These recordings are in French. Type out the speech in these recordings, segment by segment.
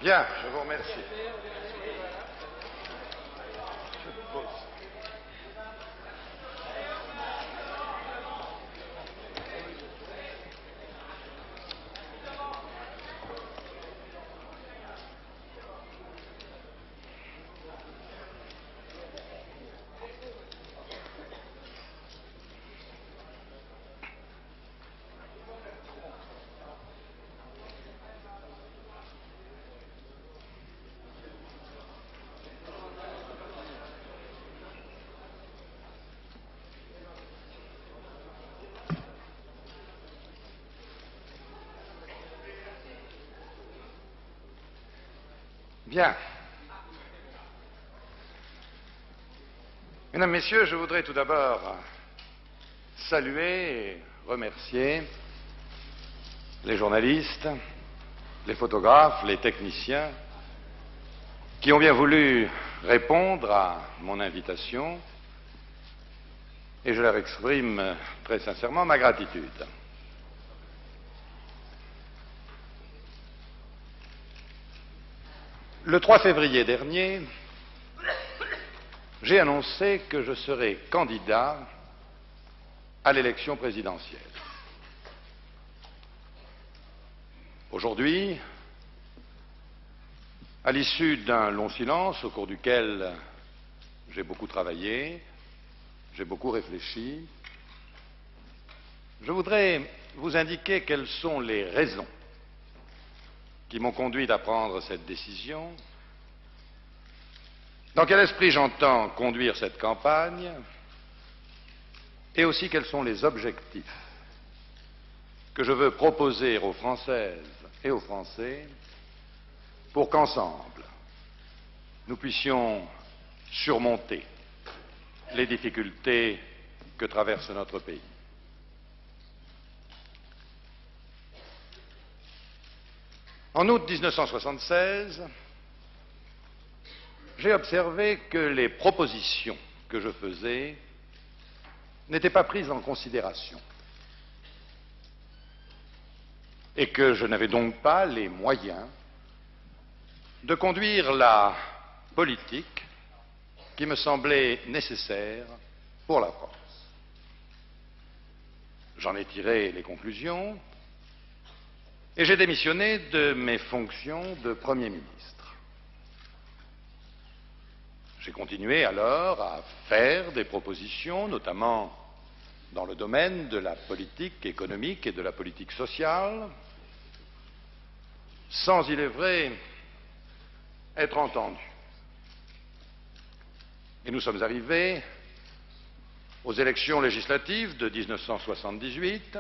Bien, je vous remercie. Bien. Mesdames, Messieurs, je voudrais tout d'abord saluer et remercier les journalistes, les photographes, les techniciens qui ont bien voulu répondre à mon invitation et je leur exprime très sincèrement ma gratitude. Le 3 février dernier, j'ai annoncé que je serais candidat à l'élection présidentielle. Aujourd'hui, à l'issue d'un long silence au cours duquel j'ai beaucoup travaillé, j'ai beaucoup réfléchi, je voudrais vous indiquer quelles sont les raisons qui m'ont conduit à prendre cette décision, dans quel esprit j'entends conduire cette campagne, et aussi quels sont les objectifs que je veux proposer aux Françaises et aux Français pour qu'ensemble, nous puissions surmonter les difficultés que traverse notre pays. En août 1976, j'ai observé que les propositions que je faisais n'étaient pas prises en considération et que je n'avais donc pas les moyens de conduire la politique qui me semblait nécessaire pour la France. J'en ai tiré les conclusions et j'ai démissionné de mes fonctions de Premier ministre. J'ai continué alors à faire des propositions, notamment dans le domaine de la politique économique et de la politique sociale, sans, il est vrai, être entendu. Et nous sommes arrivés aux élections législatives de 1978.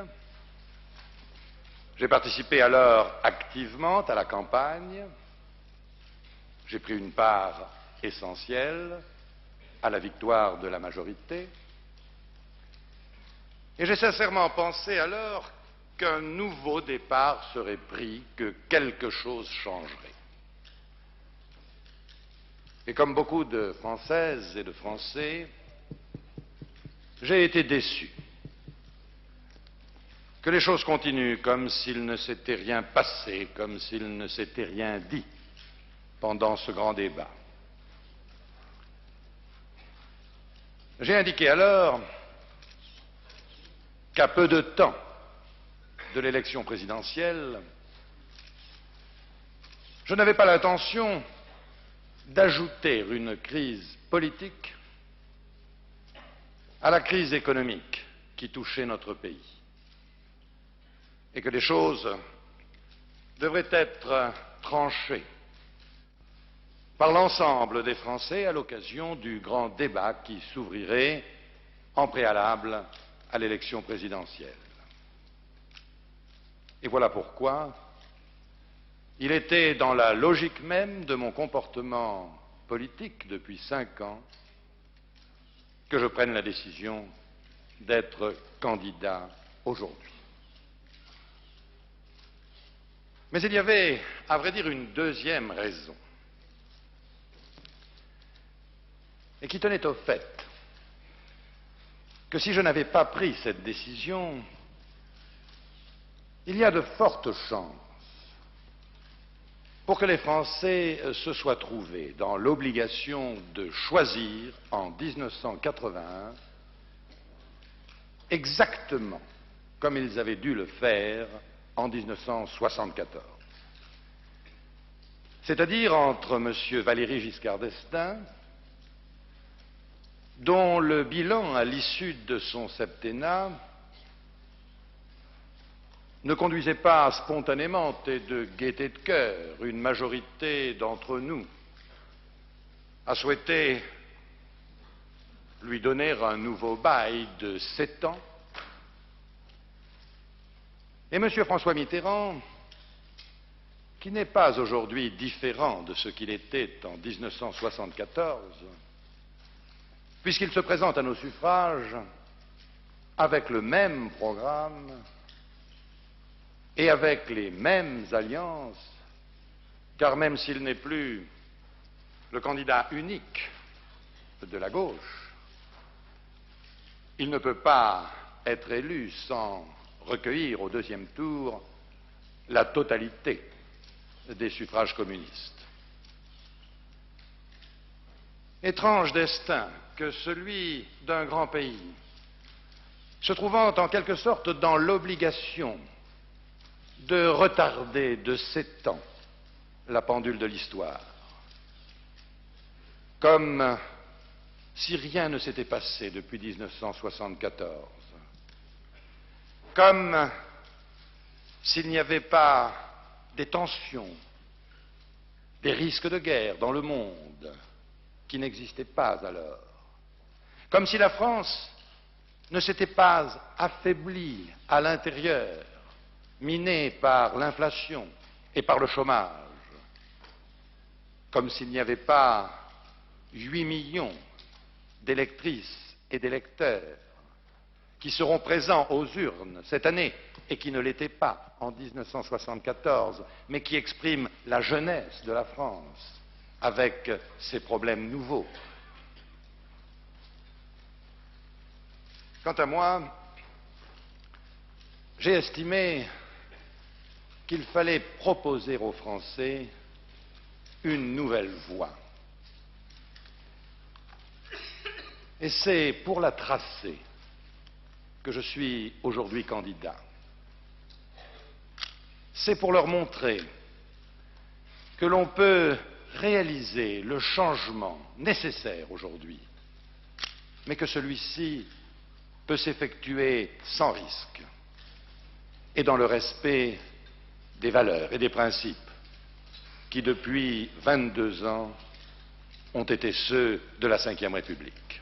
J'ai participé alors activement à la campagne. J'ai pris une part essentielle à la victoire de la majorité. Et j'ai sincèrement pensé alors qu'un nouveau départ serait pris, que quelque chose changerait. Et comme beaucoup de Françaises et de Français, j'ai été déçu que les choses continuent comme s'il ne s'était rien passé, comme s'il ne s'était rien dit pendant ce grand débat. J'ai indiqué alors qu'à peu de temps de l'élection présidentielle, je n'avais pas l'intention d'ajouter une crise politique à la crise économique qui touchait notre pays, et que les choses devraient être tranchées par l'ensemble des Français à l'occasion du grand débat qui s'ouvrirait en préalable à l'élection présidentielle. Et voilà pourquoi il était dans la logique même de mon comportement politique depuis 5 ans que je prenne la décision d'être candidat aujourd'hui. Mais il y avait, à vrai dire, une deuxième raison, et qui tenait au fait que si je n'avais pas pris cette décision, il y a de fortes chances pour que les Français se soient trouvés dans l'obligation de choisir en 1981 exactement comme ils avaient dû le faire en 1974. C'est-à-dire entre M. Valéry Giscard d'Estaing, dont le bilan à l'issue de son septennat ne conduisait pas spontanément et de gaieté de cœur une majorité d'entre nous à souhaiter lui donner un nouveau bail de 7 ans. Et M. François Mitterrand, qui n'est pas aujourd'hui différent de ce qu'il était en 1974, puisqu'il se présente à nos suffrages avec le même programme et avec les mêmes alliances, car même s'il n'est plus le candidat unique de la gauche, il ne peut pas être élu sans recueillir au deuxième tour la totalité des suffrages communistes. Étrange destin que celui d'un grand pays, se trouvant en quelque sorte dans l'obligation de retarder de 7 ans la pendule de l'histoire, comme si rien ne s'était passé depuis 1974, comme s'il n'y avait pas des tensions, des risques de guerre dans le monde qui n'existaient pas alors, comme si la France ne s'était pas affaiblie à l'intérieur, minée par l'inflation et par le chômage, comme s'il n'y avait pas 8 millions d'électrices et d'électeurs qui seront présents aux urnes cette année et qui ne l'étaient pas en 1974, mais qui expriment la jeunesse de la France avec ses problèmes nouveaux. Quant à moi, j'ai estimé qu'il fallait proposer aux Français une nouvelle voie. Et c'est pour la tracer que je suis aujourd'hui candidat. C'est pour leur montrer que l'on peut réaliser le changement nécessaire aujourd'hui, mais que celui-ci peut s'effectuer sans risque et dans le respect des valeurs et des principes qui, depuis 22 ans, ont été ceux de la Ve République.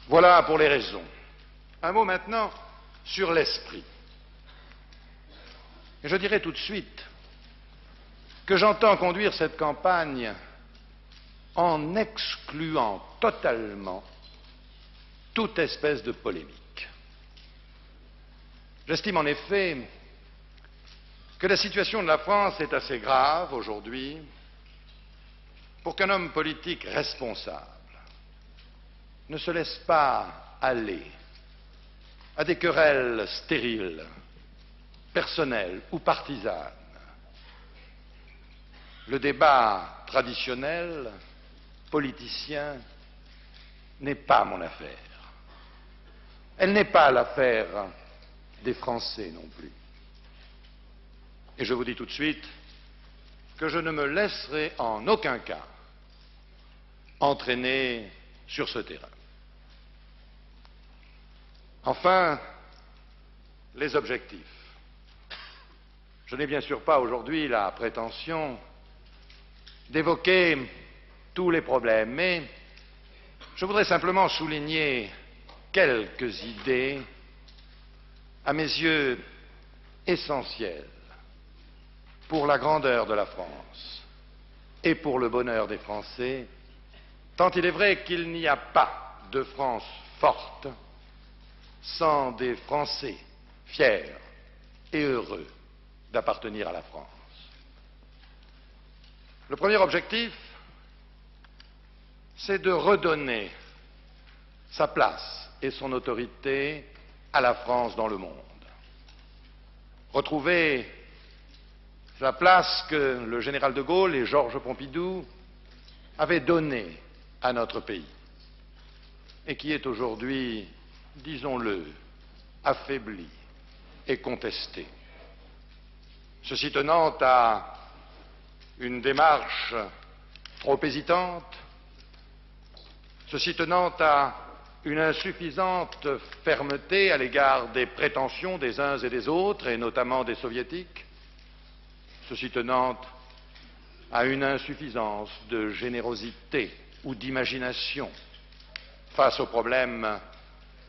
Voilà pour les raisons. Un mot maintenant sur l'esprit. Et je dirais tout de suite que j'entends conduire cette campagne en excluant totalement toute espèce de polémique. J'estime en effet que la situation de la France est assez grave aujourd'hui pour qu'un homme politique responsable ne se laisse pas aller à des querelles stériles, personnelles ou partisanes. Le débat traditionnel, politicien, n'est pas mon affaire. Elle n'est pas l'affaire des Français non plus. Et je vous dis tout de suite que je ne me laisserai en aucun cas entraîner sur ce terrain. Enfin, les objectifs. Je n'ai bien sûr pas aujourd'hui la prétention d'évoquer tous les problèmes, mais je voudrais simplement souligner quelques idées, à mes yeux, essentielles pour la grandeur de la France et pour le bonheur des Français, tant il est vrai qu'il n'y a pas de France forte sans des Français fiers et heureux d'appartenir à la France. Le premier objectif, c'est de redonner sa place et son autorité à la France dans le monde. Retrouver la place que le général de Gaulle et Georges Pompidou avaient donnée à notre pays et qui est aujourd'hui, disons-le, affaibli et contesté. Ceci tenant à une démarche trop hésitante, ceci tenant à une insuffisante fermeté à l'égard des prétentions des uns et des autres, et notamment des soviétiques, ceci tenant à une insuffisance de générosité ou d'imagination face aux problèmes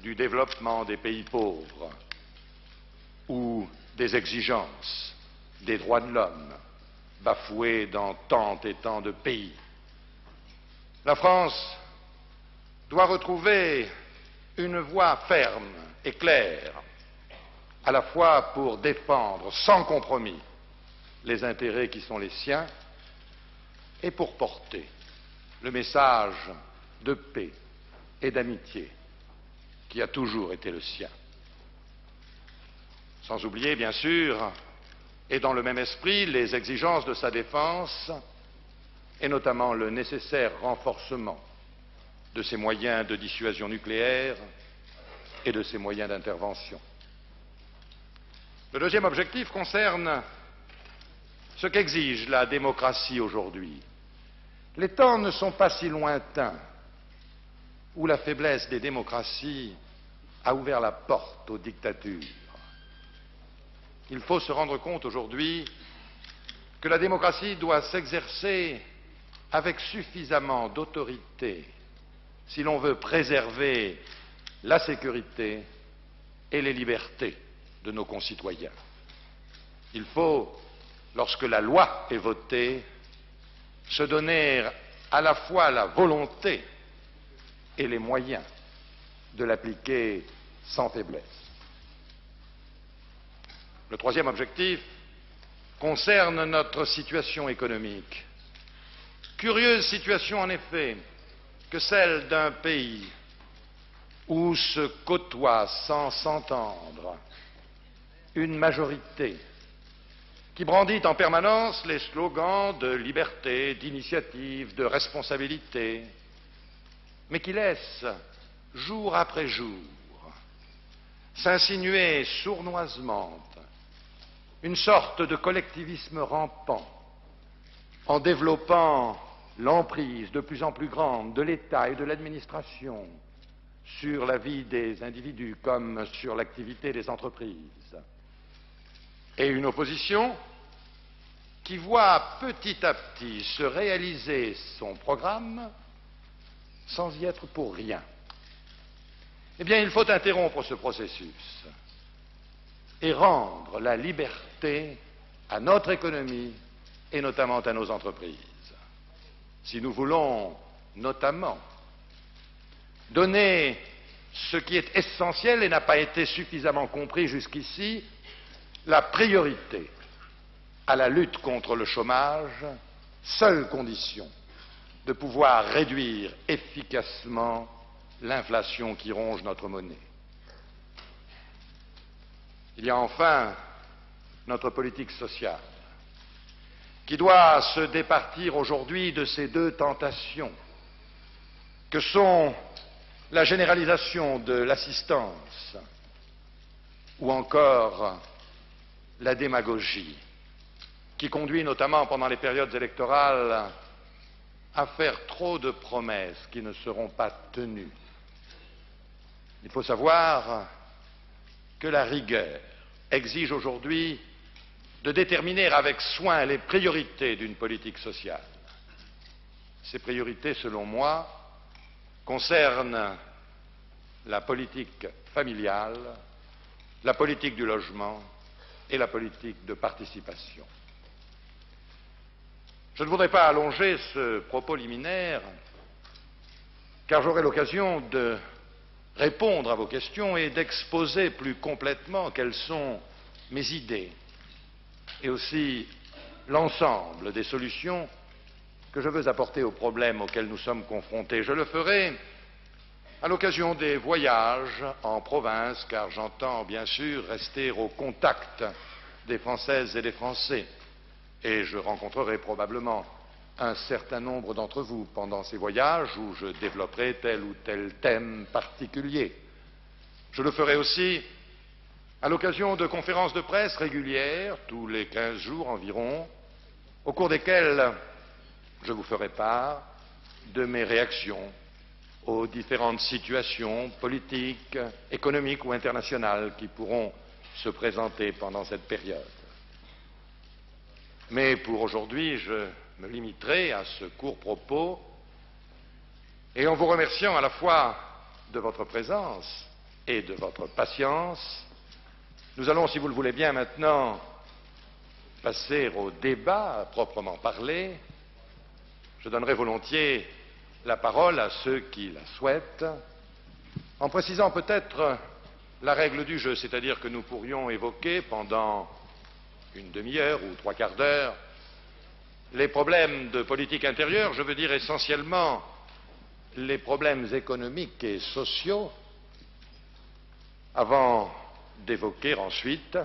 du développement des pays pauvres ou des exigences des droits de l'homme bafoués dans tant et tant de pays. La France doit retrouver une voie ferme et claire, à la fois pour défendre sans compromis les intérêts qui sont les siens et pour porter le message de paix et d'amitié qui a toujours été le sien. Sans oublier, bien sûr, et dans le même esprit, les exigences de sa défense et notamment le nécessaire renforcement de ses moyens de dissuasion nucléaire et de ses moyens d'intervention. Le deuxième objectif concerne ce qu'exige la démocratie aujourd'hui. Les temps ne sont pas si lointains où la faiblesse des démocraties a ouvert la porte aux dictatures. Il faut se rendre compte aujourd'hui que la démocratie doit s'exercer avec suffisamment d'autorité si l'on veut préserver la sécurité et les libertés de nos concitoyens. Il faut, lorsque la loi est votée, se donner à la fois la volonté et les moyens de l'appliquer sans faiblesse. Le troisième objectif concerne notre situation économique. Curieuse situation en effet que celle d'un pays où se côtoient sans s'entendre une majorité qui brandit en permanence les slogans de liberté, d'initiative, de responsabilité, mais qui laisse, jour après jour, s'insinuer sournoisement une sorte de collectivisme rampant en développant l'emprise de plus en plus grande de l'État et de l'administration sur la vie des individus comme sur l'activité des entreprises. Et une opposition qui voit petit à petit se réaliser son programme sans y être pour rien. Eh bien, il faut interrompre ce processus et rendre la liberté à notre économie et notamment à nos entreprises. Si nous voulons notamment donner ce qui est essentiel et n'a pas été suffisamment compris jusqu'ici, la priorité à la lutte contre le chômage, seule condition de pouvoir réduire efficacement l'inflation qui ronge notre monnaie. Il y a enfin notre politique sociale, qui doit se départir aujourd'hui de ces deux tentations, que sont la généralisation de l'assistance ou encore la démagogie, qui conduit notamment pendant les périodes électorales à faire trop de promesses qui ne seront pas tenues. Il faut savoir que la rigueur exige aujourd'hui de déterminer avec soin les priorités d'une politique sociale. Ces priorités, selon moi, concernent la politique familiale, la politique du logement et la politique de participation. Je ne voudrais pas allonger ce propos liminaire, car j'aurai l'occasion de répondre à vos questions et d'exposer plus complètement quelles sont mes idées et aussi l'ensemble des solutions que je veux apporter aux problèmes auxquels nous sommes confrontés. Je le ferai à l'occasion des voyages en province, car j'entends bien sûr rester au contact des Françaises et des Français et je rencontrerai probablement un certain nombre d'entre vous pendant ces voyages où je développerai tel ou tel thème particulier. Je le ferai aussi à l'occasion de conférences de presse régulières, tous les 15 jours environ, au cours desquelles je vous ferai part de mes réactions aux différentes situations politiques, économiques ou internationales qui pourront se présenter pendant cette période. Mais pour aujourd'hui, je me limiterai à ce court propos et en vous remerciant à la fois de votre présence et de votre patience, nous allons, si vous le voulez bien maintenant, passer au débat à proprement parler. Je donnerai volontiers la parole à ceux qui la souhaitent, en précisant peut-être la règle du jeu, c'est-à-dire que nous pourrions évoquer pendant une demi-heure ou trois quarts d'heure les problèmes de politique intérieure, je veux dire essentiellement les problèmes économiques et sociaux, avant d'évoquer ensuite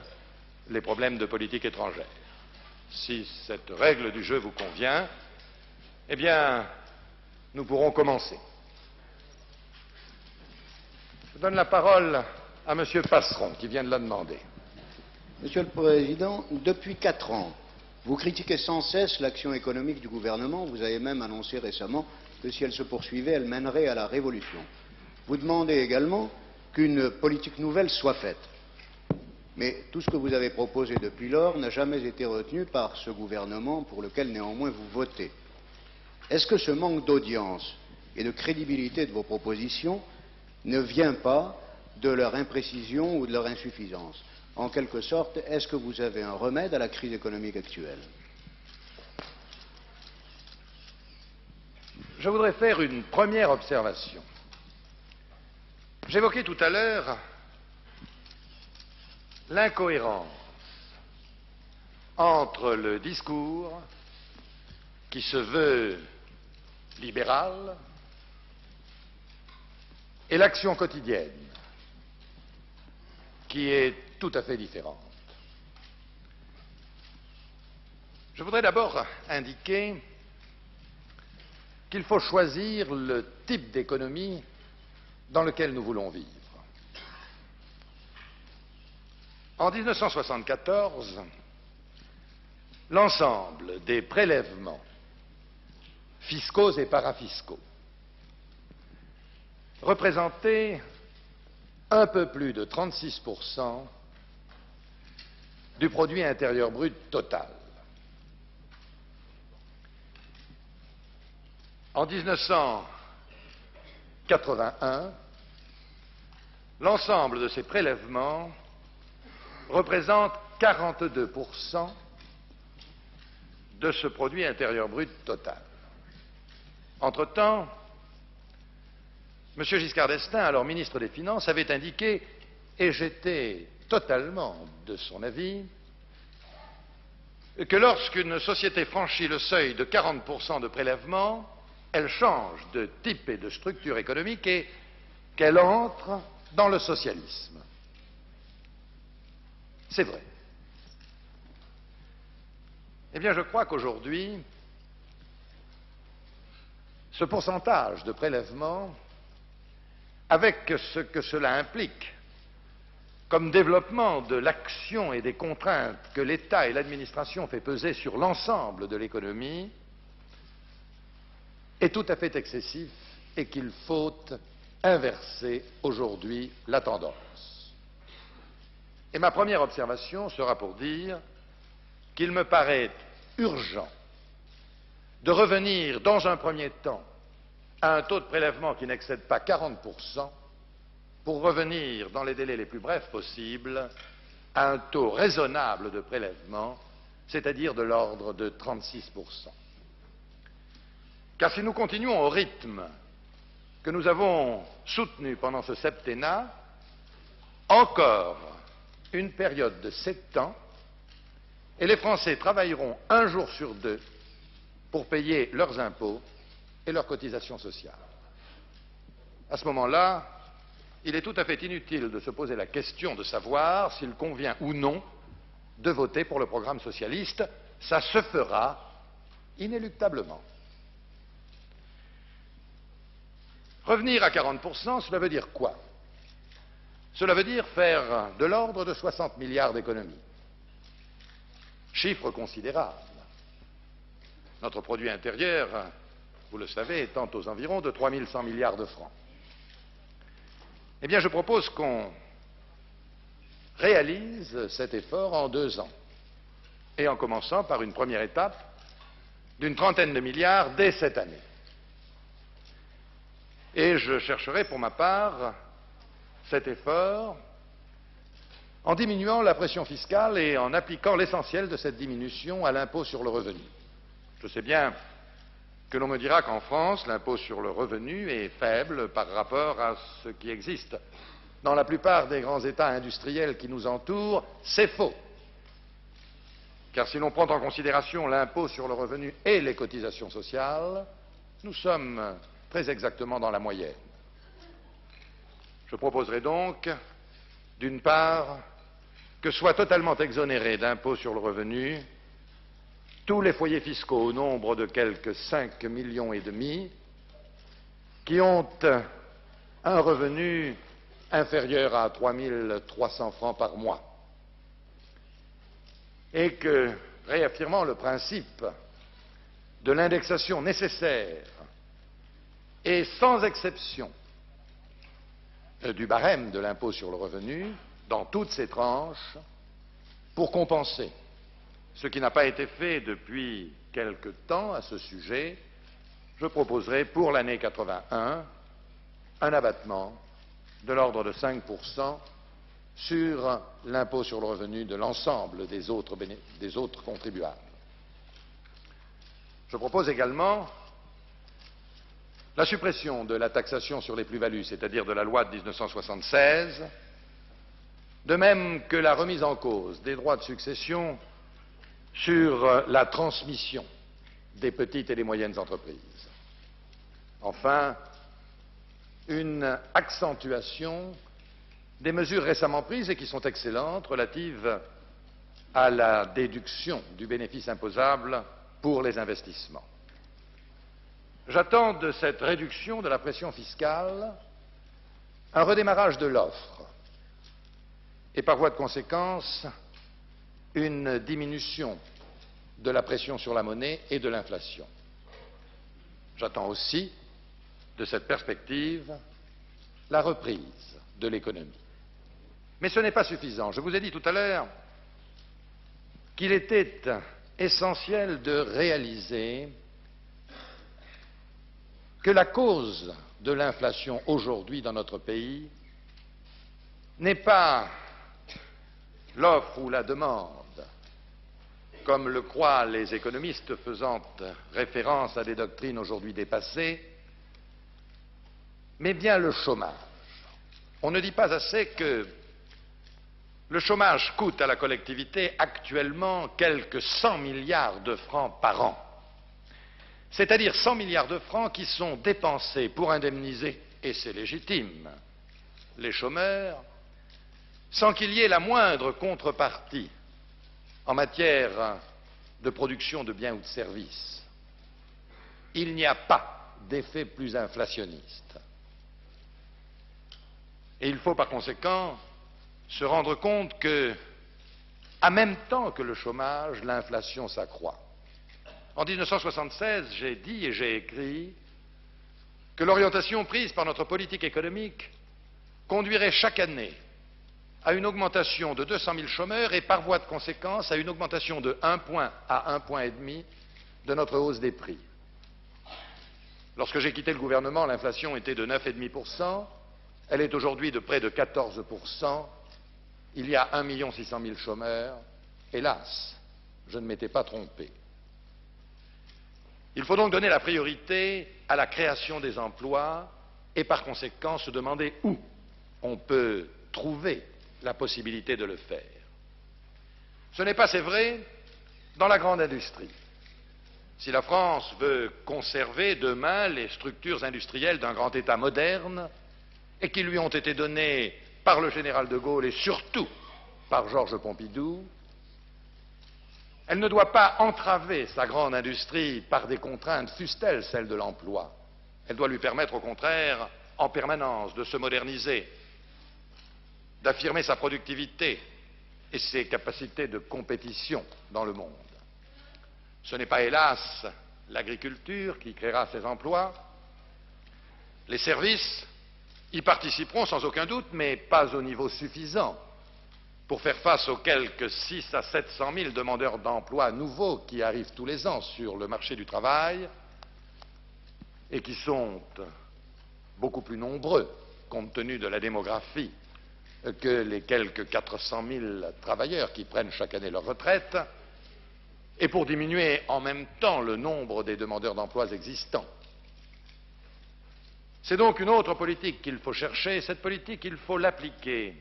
les problèmes de politique étrangère. Si cette règle du jeu vous convient, eh bien, nous pourrons commencer. Je donne la parole à M. Passeron, qui vient de la demander. Monsieur le Président, depuis 4 ans, vous critiquez sans cesse l'action économique du gouvernement. Vous avez même annoncé récemment que si elle se poursuivait, elle mènerait à la révolution. Vous demandez également qu'une politique nouvelle soit faite. Mais tout ce que vous avez proposé depuis lors n'a jamais été retenu par ce gouvernement pour lequel néanmoins vous votez. Est-ce que ce manque d'audience et de crédibilité de vos propositions ne vient pas de leur imprécision ou de leur insuffisance? En quelque sorte, est-ce que vous avez un remède à la crise économique actuelle? Je voudrais faire une première observation. J'évoquais tout à l'heure l'incohérence entre le discours qui se veut libéral et l'action quotidienne qui est tout à fait différente. Je voudrais d'abord indiquer qu'il faut choisir le type d'économie dans lequel nous voulons vivre. En 1974, l'ensemble des prélèvements fiscaux et parafiscaux représentaient un peu plus de 36% du produit intérieur brut total. En 1981, l'ensemble de ces prélèvements représente 42% de ce produit intérieur brut total. Entre-temps, M. Giscard d'Estaing, alors ministre des Finances, avait indiqué, et j'étais totalement de son avis, que lorsqu'une société franchit le seuil de 40% de prélèvement, elle change de type et de structure économique et qu'elle entre dans le socialisme. C'est vrai. Eh bien, je crois qu'aujourd'hui, ce pourcentage de prélèvement, avec ce que cela implique comme développement de l'action et des contraintes que l'État et l'administration fait peser sur l'ensemble de l'économie, est tout à fait excessif et qu'il faut inverser aujourd'hui la tendance. Et ma première observation sera pour dire qu'il me paraît urgent de revenir dans un premier temps à un taux de prélèvement qui n'excède pas 40%, pour revenir dans les délais les plus brefs possibles à un taux raisonnable de prélèvement, c'est-à-dire de l'ordre de 36%. Car si nous continuons au rythme que nous avons soutenu pendant ce septennat, encore une période de 7 ans, et les Français travailleront un jour sur 2 pour payer leurs impôts et leurs cotisations sociales. À ce moment-là, il est tout à fait inutile de se poser la question de savoir s'il convient ou non de voter pour le programme socialiste, ça se fera inéluctablement. Revenir à 40%, cela veut dire quoi? Cela veut dire faire de l'ordre de 60 milliards d'économies. Chiffre considérable. Notre produit intérieur, vous le savez, étant aux environs de 3100 milliards de francs. Eh bien, je propose qu'on réalise cet effort en 2 ans, et en commençant par une première étape d'une trentaine de milliards dès cette année. Et je chercherai pour ma part cet effort en diminuant la pression fiscale et en appliquant l'essentiel de cette diminution à l'impôt sur le revenu. Je sais bien que l'on me dira qu'en France, l'impôt sur le revenu est faible par rapport à ce qui existe dans la plupart des grands États industriels qui nous entourent. C'est faux. Car si l'on prend en considération l'impôt sur le revenu et les cotisations sociales, nous sommes très exactement dans la moyenne. Je proposerai donc, d'une part, que soient totalement exonérés d'impôt sur le revenu tous les foyers fiscaux au nombre de quelque 5,5 millions qui ont un revenu inférieur à 3 300 francs par mois. Et que, réaffirmant le principe de l'indexation nécessaire et sans exception du barème de l'impôt sur le revenu dans toutes ses tranches, pour compenser ce qui n'a pas été fait depuis quelque temps à ce sujet, je proposerai pour l'année 81 un abattement de l'ordre de 5% sur l'impôt sur le revenu de l'ensemble des autres contribuables. Je propose également la suppression de la taxation sur les plus-values, c'est-à-dire de la loi de 1976, de même que la remise en cause des droits de succession sur la transmission des petites et des moyennes entreprises. Enfin, une accentuation des mesures récemment prises et qui sont excellentes relatives à la déduction du bénéfice imposable pour les investissements. J'attends de cette réduction de la pression fiscale un redémarrage de l'offre et par voie de conséquence une diminution de la pression sur la monnaie et de l'inflation. J'attends aussi de cette perspective la reprise de l'économie. Mais ce n'est pas suffisant. Je vous ai dit tout à l'heure qu'il était essentiel de réaliser que la cause de l'inflation aujourd'hui dans notre pays n'est pas l'offre ou la demande, comme le croient les économistes faisant référence à des doctrines aujourd'hui dépassées, mais bien le chômage. On ne dit pas assez que le chômage coûte à la collectivité actuellement quelques 100 milliards de francs par an. C'est-à-dire 100 milliards de francs qui sont dépensés pour indemniser, et c'est légitime, les chômeurs, sans qu'il y ait la moindre contrepartie en matière de production de biens ou de services. Il n'y a pas d'effet plus inflationniste. Et il faut par conséquent se rendre compte que, en même temps que le chômage, l'inflation s'accroît. En 1976, j'ai dit et j'ai écrit que l'orientation prise par notre politique économique conduirait chaque année à une augmentation de 200 000 chômeurs et par voie de conséquence à une augmentation de 1 point à 1,5 point de notre hausse des prix. Lorsque j'ai quitté le gouvernement, l'inflation était de 9,5%, elle est aujourd'hui de près de 14%, il y a 1 600 000 chômeurs, hélas, je ne m'étais pas trompé. Il faut donc donner la priorité à la création des emplois et par conséquent se demander où on peut trouver la possibilité de le faire. Ce n'est pas, c'est vrai, dans la grande industrie. Si la France veut conserver demain les structures industrielles d'un grand État moderne et qui lui ont été données par le général de Gaulle et surtout par Georges Pompidou, Elle ne doit pas entraver sa grande industrie par des contraintes, fussent-elles celles de l'emploi. Elle doit lui permettre, au contraire, en permanence, de se moderniser, d'affirmer sa productivité et ses capacités de compétition dans le monde. Ce n'est pas, hélas, l'agriculture qui créera ces emplois. Les services y participeront sans aucun doute, mais pas au niveau suffisant pour faire face aux quelques 600 à 700 000 demandeurs d'emploi nouveaux qui arrivent tous les ans sur le marché du travail et qui sont beaucoup plus nombreux, compte tenu de la démographie, que les quelques 400 000 travailleurs qui prennent chaque année leur retraite, et pour diminuer en même temps le nombre des demandeurs d'emplois existants. C'est donc une autre politique qu'il faut chercher, et cette politique, il faut l'appliquer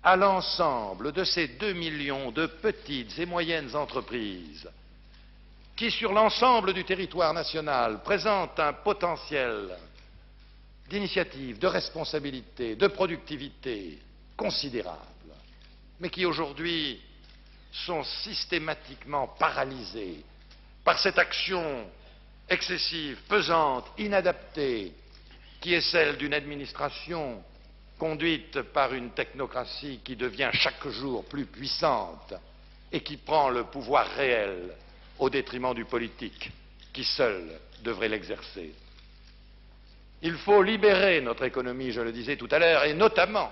à l'ensemble de ces 2 millions de petites et moyennes entreprises qui, sur l'ensemble du territoire national, présentent un potentiel d'initiative, de responsabilité, de productivité considérable, mais qui aujourd'hui sont systématiquement paralysés par cette action excessive, pesante, inadaptée, qui est celle d'une administration conduite par une technocratie qui devient chaque jour plus puissante et qui prend le pouvoir réel au détriment du politique, qui seul devrait l'exercer. Il faut libérer notre économie, je le disais tout à l'heure, et notamment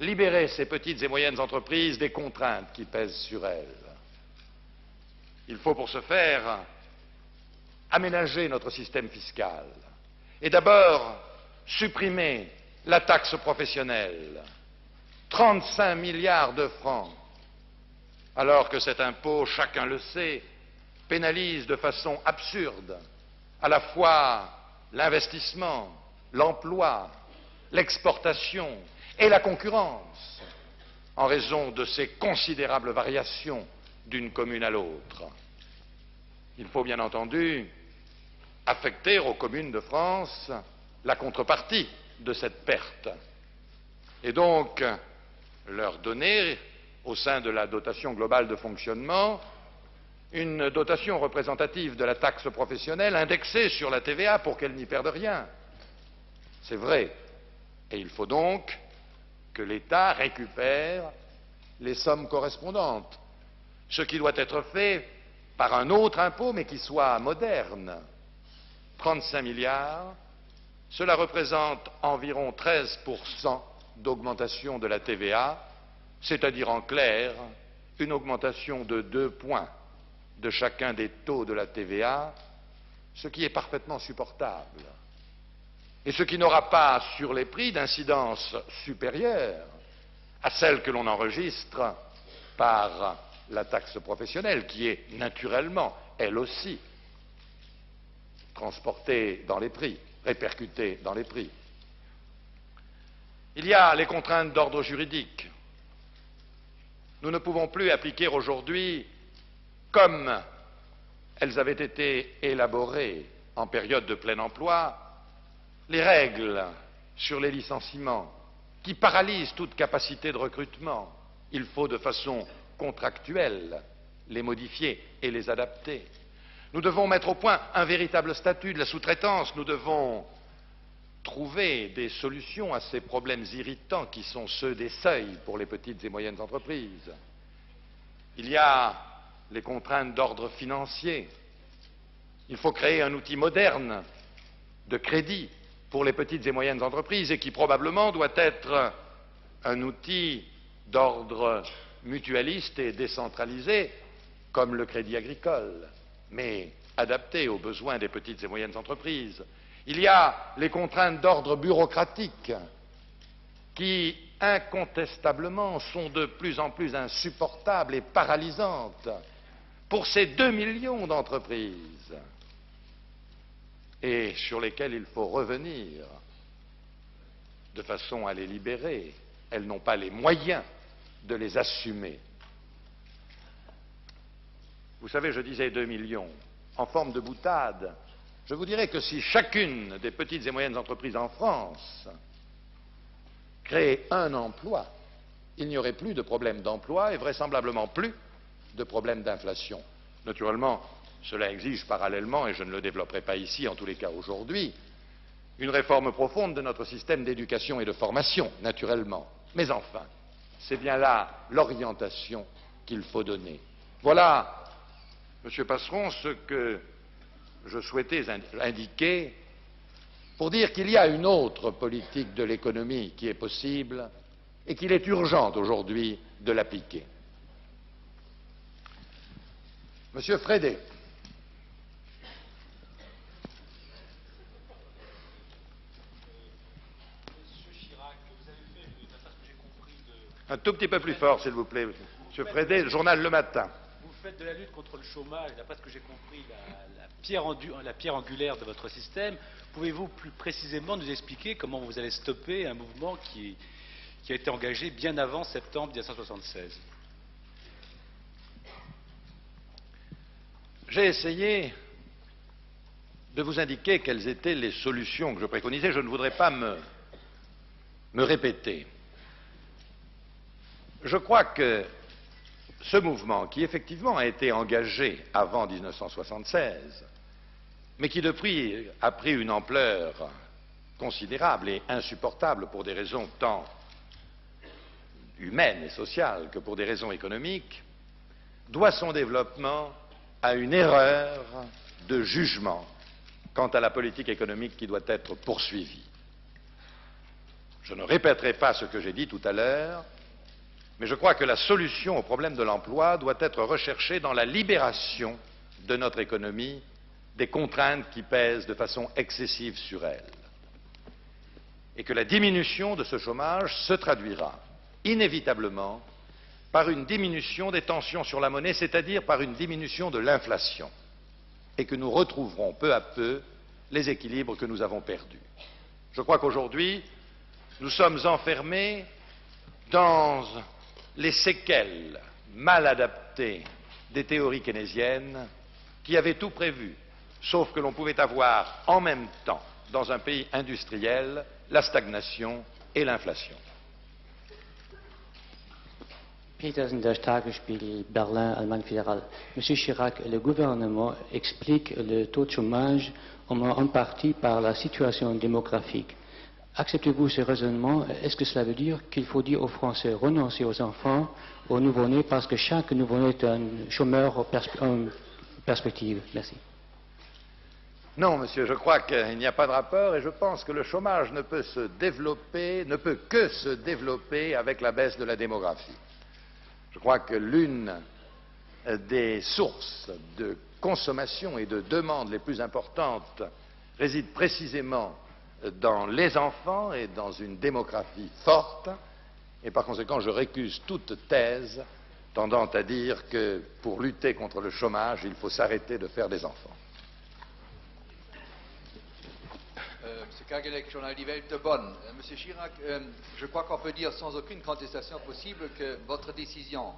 libérer ces petites et moyennes entreprises des contraintes qui pèsent sur elles. Il faut pour ce faire aménager notre système fiscal et d'abord supprimer la taxe professionnelle, 35 milliards de francs, alors que cet impôt, chacun le sait, pénalise de façon absurde à la fois l'investissement, l'emploi, l'exportation et la concurrence, en raison de ces considérables variations d'une commune à l'autre. Il faut bien entendu affecter aux communes de France la contrepartie de cette perte, et donc leur donner, au sein de la dotation globale de fonctionnement, une dotation représentative de la taxe professionnelle indexée sur la TVA pour qu'elle n'y perde rien. C'est vrai. Et il faut donc que l'État récupère les sommes correspondantes, ce qui doit être fait par un autre impôt, mais qui soit moderne. 35 milliards, cela représente environ 13% d'augmentation de la TVA, c'est-à-dire en clair, une augmentation de 2 points de chacun des taux de la TVA, ce qui est parfaitement supportable, et ce qui n'aura pas sur les prix d'incidence supérieure à celle que l'on enregistre par la taxe professionnelle, qui est naturellement, elle aussi, transportée dans les prix, répercutée dans les prix. Il y a les contraintes d'ordre juridique. Nous ne pouvons plus appliquer aujourd'hui, comme elles avaient été élaborées en période de plein emploi, les règles sur les licenciements qui paralysent toute capacité de recrutement. Il faut de façon contractuelle les modifier et les adapter. Nous devons mettre au point un véritable statut de la sous-traitance. Nous devons trouver des solutions à ces problèmes irritants qui sont ceux des seuils pour les petites et moyennes entreprises. Il y a les contraintes d'ordre financier. Il faut créer un outil moderne de crédit pour les petites et moyennes entreprises et qui probablement doit être un outil d'ordre mutualiste et décentralisé comme le crédit agricole, mais adapté aux besoins des petites et moyennes entreprises. Il y a les contraintes d'ordre bureaucratique qui, incontestablement, sont de plus en plus insupportables et paralysantes pour ces 2 millions d'entreprises et sur lesquelles il faut revenir de façon à les libérer. Elles n'ont pas les moyens de les assumer. Vous savez, je disais 2 millions. En forme de boutade, je vous dirais que si chacune des petites et moyennes entreprises en France créait un emploi, il n'y aurait plus de problème d'emploi et vraisemblablement plus de problèmes d'inflation. Naturellement, cela exige parallèlement, et je ne le développerai pas ici, en tous les cas aujourd'hui, une réforme profonde de notre système d'éducation et de formation, naturellement. Mais enfin, c'est bien là l'orientation qu'il faut donner. Voilà, Monsieur Passeron, ce que je souhaitais indiquer pour dire qu'il y a une autre politique de l'économie qui est possible et qu'il est urgent aujourd'hui de l'appliquer. Monsieur Frédé. Un tout petit peu plus fort, s'il vous plaît. Monsieur Frédé, journal Le Matin. Vous faites de la lutte contre le chômage, d'après ce que j'ai compris, la pierre angulaire de votre système. Pouvez-vous plus précisément nous expliquer comment vous allez stopper un mouvement qui a été engagé bien avant septembre 1976? J'ai essayé de vous indiquer quelles étaient les solutions que je préconisais. Je ne voudrais pas me répéter. Je crois que ce mouvement, qui effectivement a été engagé avant 1976, mais qui depuis a pris une ampleur considérable et insupportable pour des raisons tant humaines et sociales que pour des raisons économiques, doit son développement à une erreur de jugement quant à la politique économique qui doit être poursuivie. Je ne répéterai pas ce que j'ai dit tout à l'heure, mais je crois que la solution au problème de l'emploi doit être recherchée dans la libération de notre économie des contraintes qui pèsent de façon excessive sur elle. Et que la diminution de ce chômage se traduira inévitablement par une diminution des tensions sur la monnaie, c'est-à-dire par une diminution de l'inflation, et que nous retrouverons peu à peu les équilibres que nous avons perdus. Je crois qu'aujourd'hui, nous sommes enfermés dans les séquelles mal adaptées des théories keynésiennes qui avaient tout prévu, sauf que l'on pouvait avoir en même temps, dans un pays industriel, la stagnation et l'inflation. Petersen, der Tagesspiegel, Berlin, Allemagne fédérale. Monsieur Chirac, le gouvernement explique le taux de chômage en partie par la situation démographique. Acceptez-vous ce raisonnement? Est-ce que cela veut dire qu'il faut dire aux Français renoncer aux enfants, aux nouveau-nés, parce que chaque nouveau-né est un chômeur en perspective? Merci. Non, monsieur, je crois qu'il n'y a pas de rapport et je pense que le chômage ne peut que se développer avec la baisse de la démographie. Je crois que l'une des sources de consommation et de demande les plus importantes réside précisément dans les enfants et dans une démographie forte, et par conséquent je récuse toute thèse tendant à dire que pour lutter contre le chômage, il faut s'arrêter de faire des enfants. Monsieur Kagelec, journal Die Welt de Bonn. Monsieur Chirac, je crois qu'on peut dire sans aucune contestation possible que votre décision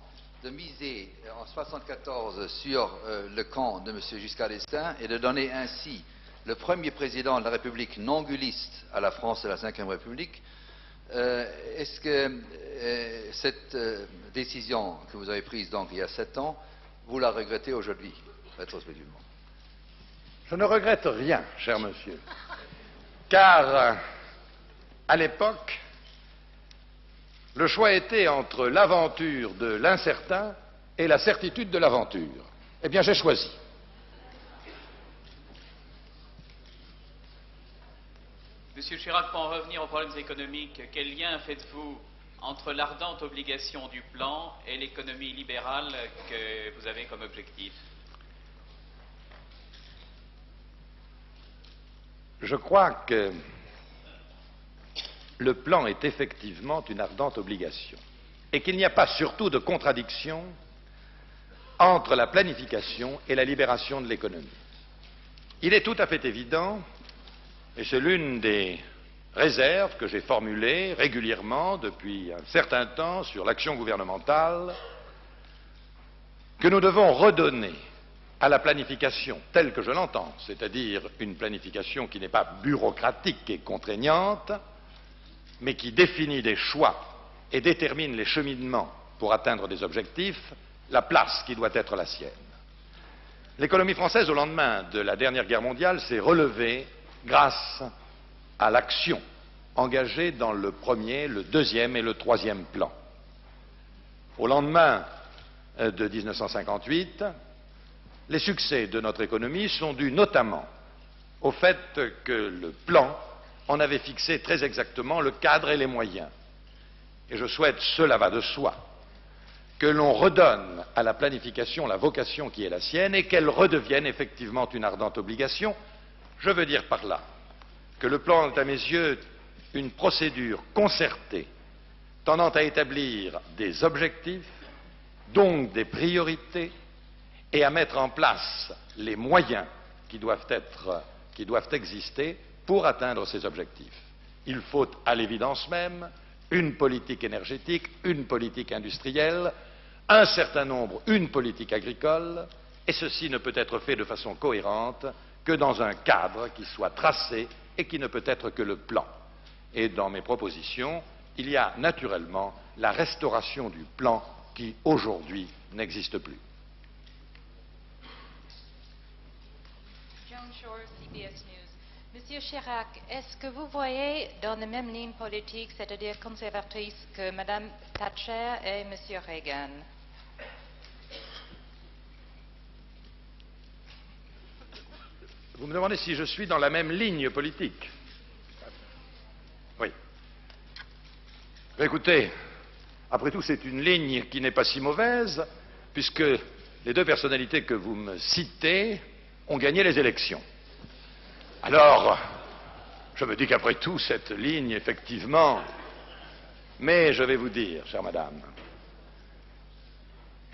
de miser en 1974 sur le camp de Monsieur Giscard d'Estaing et de donner ainsi le premier président de la République non gaulliste à la France de la Ve République, est-ce que cette décision que vous avez prise donc il y a 7 ans, vous la regrettez aujourd'hui, rétrospectivement? Je ne regrette rien, cher monsieur, car à l'époque, le choix était entre l'aventure de l'incertain et la certitude de l'aventure. Eh bien, j'ai choisi. Monsieur Chirac, pour en revenir aux problèmes économiques, quel lien faites-vous entre l'ardente obligation du plan et l'économie libérale que vous avez comme objectif? Je crois que le plan est effectivement une ardente obligation et qu'il n'y a pas surtout de contradiction entre la planification et la libération de l'économie. Il est tout à fait évident, et c'est l'une des réserves que j'ai formulées régulièrement depuis un certain temps sur l'action gouvernementale, que nous devons redonner à la planification telle que je l'entends, c'est-à-dire une planification qui n'est pas bureaucratique et contraignante, mais qui définit des choix et détermine les cheminements pour atteindre des objectifs, la place qui doit être la sienne. L'économie française, au lendemain de la dernière guerre mondiale, s'est relevée grâce à l'action engagée dans le premier, le deuxième et le troisième plan. Au lendemain de 1958, les succès de notre économie sont dus notamment au fait que le plan en avait fixé très exactement le cadre et les moyens. Et je souhaite, cela va de soi, que l'on redonne à la planification la vocation qui est la sienne et qu'elle redevienne effectivement une ardente obligation. Je veux dire par là que le plan est à mes yeux une procédure concertée tendant à établir des objectifs, donc des priorités, et à mettre en place les moyens qui doivent exister pour atteindre ces objectifs. Il faut, à l'évidence même, une politique énergétique, une politique industrielle, un certain nombre, une politique agricole, et ceci ne peut être fait de façon cohérente que dans un cadre qui soit tracé et qui ne peut être que le plan. Et dans mes propositions, il y a naturellement la restauration du plan qui, aujourd'hui, n'existe plus. Joan Shore, CBS News. Monsieur Chirac, est-ce que vous voyez dans la même ligne politique, c'est-à-dire conservatrice, que Mme Thatcher et Monsieur Reagan? Vous me demandez si je suis dans la même ligne politique? Oui. Écoutez, après tout, c'est une ligne qui n'est pas si mauvaise, puisque les deux personnalités que vous me citez ont gagné les élections. Alors, je me dis qu'après tout, cette ligne, effectivement... Mais je vais vous dire, chère madame,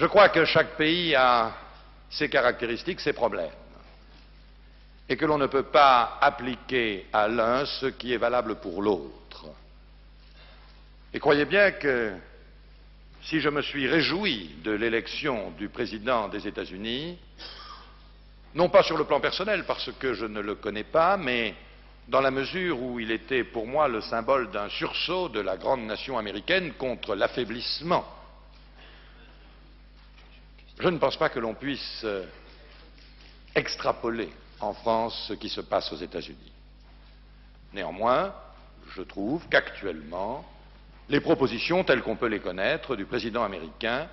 je crois que chaque pays a ses caractéristiques, ses problèmes, et que l'on ne peut pas appliquer à l'un ce qui est valable pour l'autre. Et croyez bien que si je me suis réjoui de l'élection du président des États-Unis, non pas sur le plan personnel, parce que je ne le connais pas, mais dans la mesure où il était pour moi le symbole d'un sursaut de la grande nation américaine contre l'affaiblissement. Je ne pense pas que l'on puisse extrapoler en France ce qui se passe aux États-Unis. Néanmoins, je trouve qu'actuellement, les propositions telles qu'on peut les connaître du président américain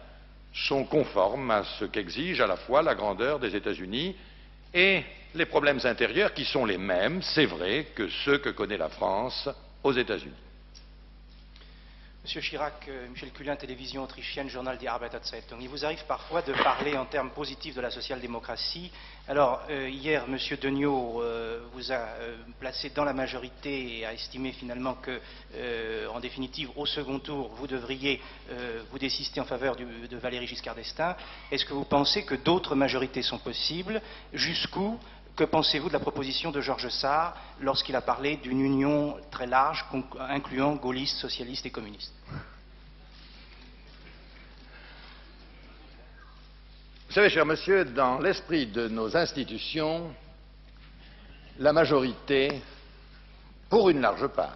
sont conformes à ce qu'exige à la fois la grandeur des États-Unis et les problèmes intérieurs qui sont les mêmes, c'est vrai, que ceux que connaît la France aux États-Unis. Monsieur Chirac, Michel Kullin, télévision autrichienne, journal Die Arbeiterzeitung. Il vous arrive parfois de parler en termes positifs de la social-démocratie. Alors, hier, Monsieur Degnaud vous a placé dans la majorité et a estimé finalement que, en définitive, au second tour, vous devriez vous désister en faveur de Valéry Giscard d'Estaing. Est-ce que vous pensez que d'autres majorités sont possibles? Jusqu'où? Que pensez-vous de la proposition de Georges Sarr lorsqu'il a parlé d'une union très large, incluant gaullistes, socialistes et communistes? Vous savez, cher monsieur, dans l'esprit de nos institutions, la majorité, pour une large part,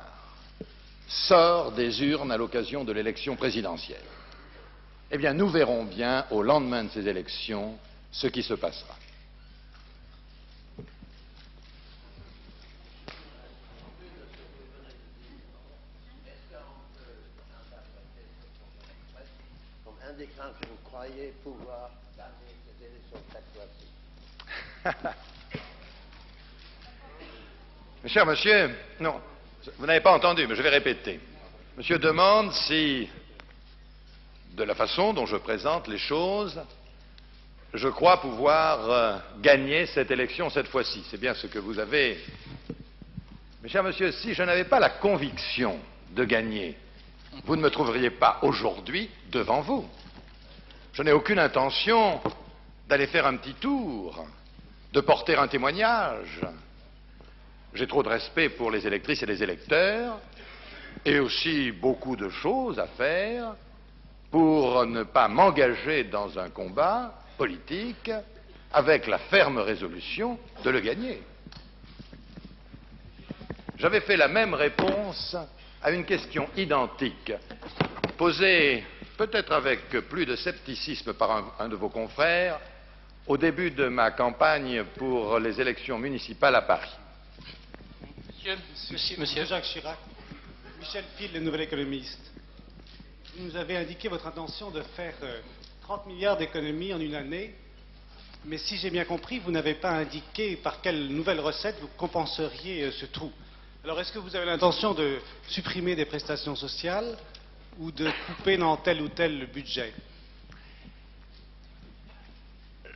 sort des urnes à l'occasion de l'élection présidentielle. Eh bien, nous verrons bien, au lendemain de ces élections, ce qui se passera. Quand vous croyez pouvoir gagner cette élection cette fois-ci. Cher monsieur, non, vous n'avez pas entendu, mais je vais répéter. Monsieur demande si, de la façon dont je présente les choses, je crois pouvoir gagner cette élection cette fois-ci. C'est bien ce que vous avez. Mais cher monsieur, si je n'avais pas la conviction de gagner, vous ne me trouveriez pas aujourd'hui devant vous. Je n'ai aucune intention d'aller faire un petit tour, de porter un témoignage. J'ai trop de respect pour les électrices et les électeurs, et aussi beaucoup de choses à faire pour ne pas m'engager dans un combat politique avec la ferme résolution de le gagner. J'avais fait la même réponse à une question identique posée peut-être avec plus de scepticisme par un de vos confrères, au début de ma campagne pour les élections municipales à Paris. Monsieur Jacques Chirac, Michel Phil, le nouvel économiste. Vous nous avez indiqué votre intention de faire 30 milliards d'économies en une année, mais si j'ai bien compris, vous n'avez pas indiqué par quelle nouvelle recette vous compenseriez ce trou. Alors, est-ce que vous avez l'intention de supprimer des prestations sociales ou de couper dans tel ou tel budget?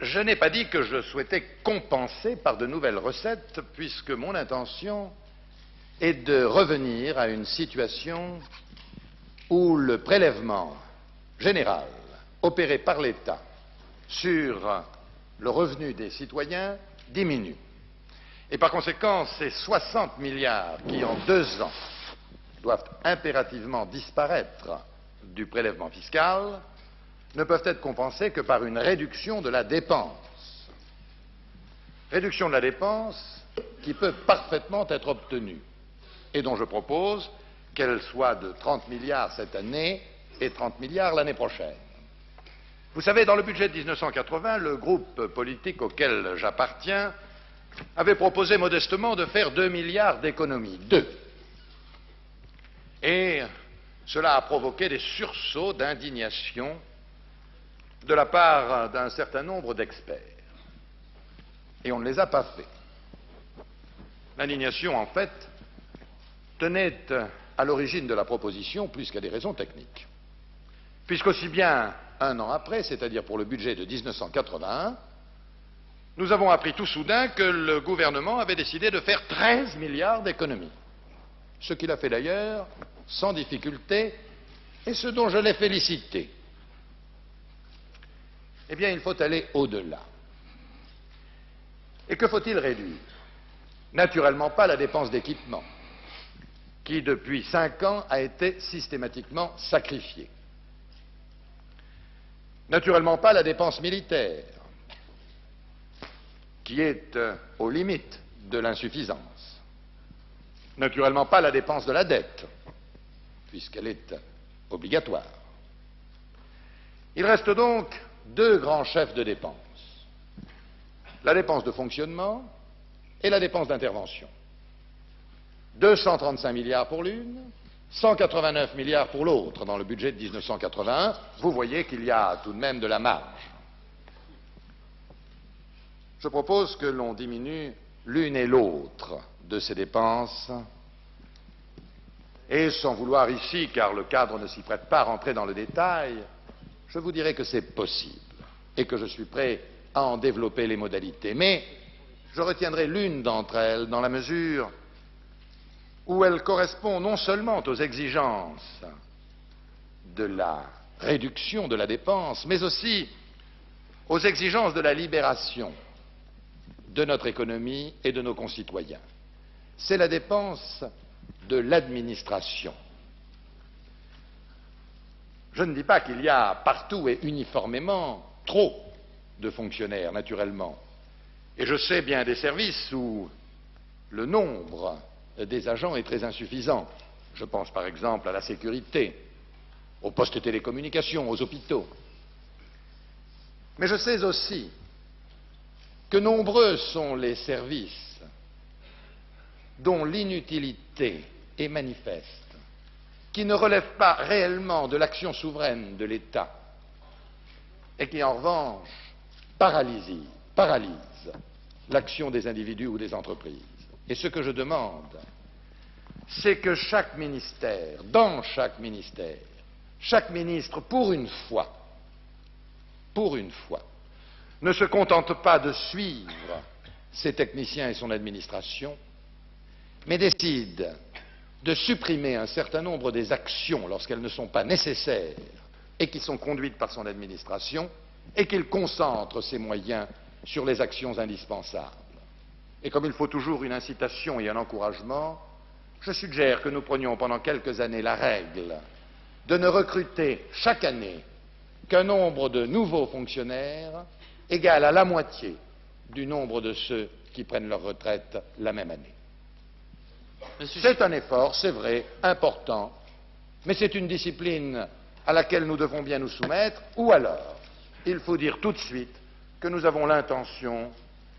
Je n'ai pas dit que je souhaitais compenser par de nouvelles recettes, puisque mon intention est de revenir à une situation où le prélèvement général opéré par l'État sur le revenu des citoyens diminue. Et par conséquent, ces 60 milliards qui, en 2 ans, doivent impérativement disparaître du prélèvement fiscal, ne peuvent être compensés que par une réduction de la dépense. Réduction de la dépense qui peut parfaitement être obtenue et dont je propose qu'elle soit de 30 milliards cette année et 30 milliards l'année prochaine. Vous savez, dans le budget de 1980, le groupe politique auquel j'appartiens avait proposé modestement de faire 2 milliards d'économies. 2. Et cela a provoqué des sursauts d'indignation de la part d'un certain nombre d'experts. Et on ne les a pas fait. L'indignation, en fait, tenait à l'origine de la proposition plus qu'à des raisons techniques. Puisqu'aussi bien 1 an après, c'est-à-dire pour le budget de 1981, nous avons appris tout soudain que le gouvernement avait décidé de faire 13 milliards d'économies. Ce qu'il a fait d'ailleurs sans difficulté et ce dont je l'ai félicité. Eh bien, il faut aller au-delà. Et que faut-il réduire? Naturellement pas la dépense d'équipement, qui depuis 5 ans a été systématiquement sacrifiée. Naturellement pas la dépense militaire, qui est aux limites de l'insuffisance. Naturellement pas la dépense de la dette, puisqu'elle est obligatoire. Il reste donc 2 grands chefs de dépenses. La dépense de fonctionnement et la dépense d'intervention. 235 milliards pour l'une, 189 milliards pour l'autre dans le budget de 1981. Vous voyez qu'il y a tout de même de la marge. Je propose que l'on diminue l'une et l'autre de ces dépenses, et sans vouloir ici, car le cadre ne s'y prête pas, rentrer dans le détail, je vous dirai que c'est possible et que je suis prêt à en développer les modalités. Mais je retiendrai l'une d'entre elles dans la mesure où elle correspond non seulement aux exigences de la réduction de la dépense, mais aussi aux exigences de la libération de notre économie et de nos concitoyens. C'est la dépense de l'administration. Je ne dis pas qu'il y a partout et uniformément trop de fonctionnaires, naturellement. Et je sais bien des services où le nombre des agents est très insuffisant. Je pense par exemple à la sécurité, aux postes de télécommunications, aux hôpitaux. Mais je sais aussi que nombreux sont les services dont l'inutilité est manifeste, qui ne relèvent pas réellement de l'action souveraine de l'État et qui, en revanche, paralysent l'action des individus ou des entreprises. Et ce que je demande, c'est que chaque ministère, dans chaque ministère, chaque ministre, pour une fois, ne se contente pas de suivre ses techniciens et son administration, mais décide de supprimer un certain nombre des actions lorsqu'elles ne sont pas nécessaires et qui sont conduites par son administration, et qu'il concentre ses moyens sur les actions indispensables. Et comme il faut toujours une incitation et un encouragement, je suggère que nous prenions pendant quelques années la règle de ne recruter chaque année qu'un nombre de nouveaux fonctionnaires égal à la moitié du nombre de ceux qui prennent leur retraite la même année. C'est un effort, c'est vrai, important, mais c'est une discipline à laquelle nous devons bien nous soumettre, ou alors il faut dire tout de suite que nous avons l'intention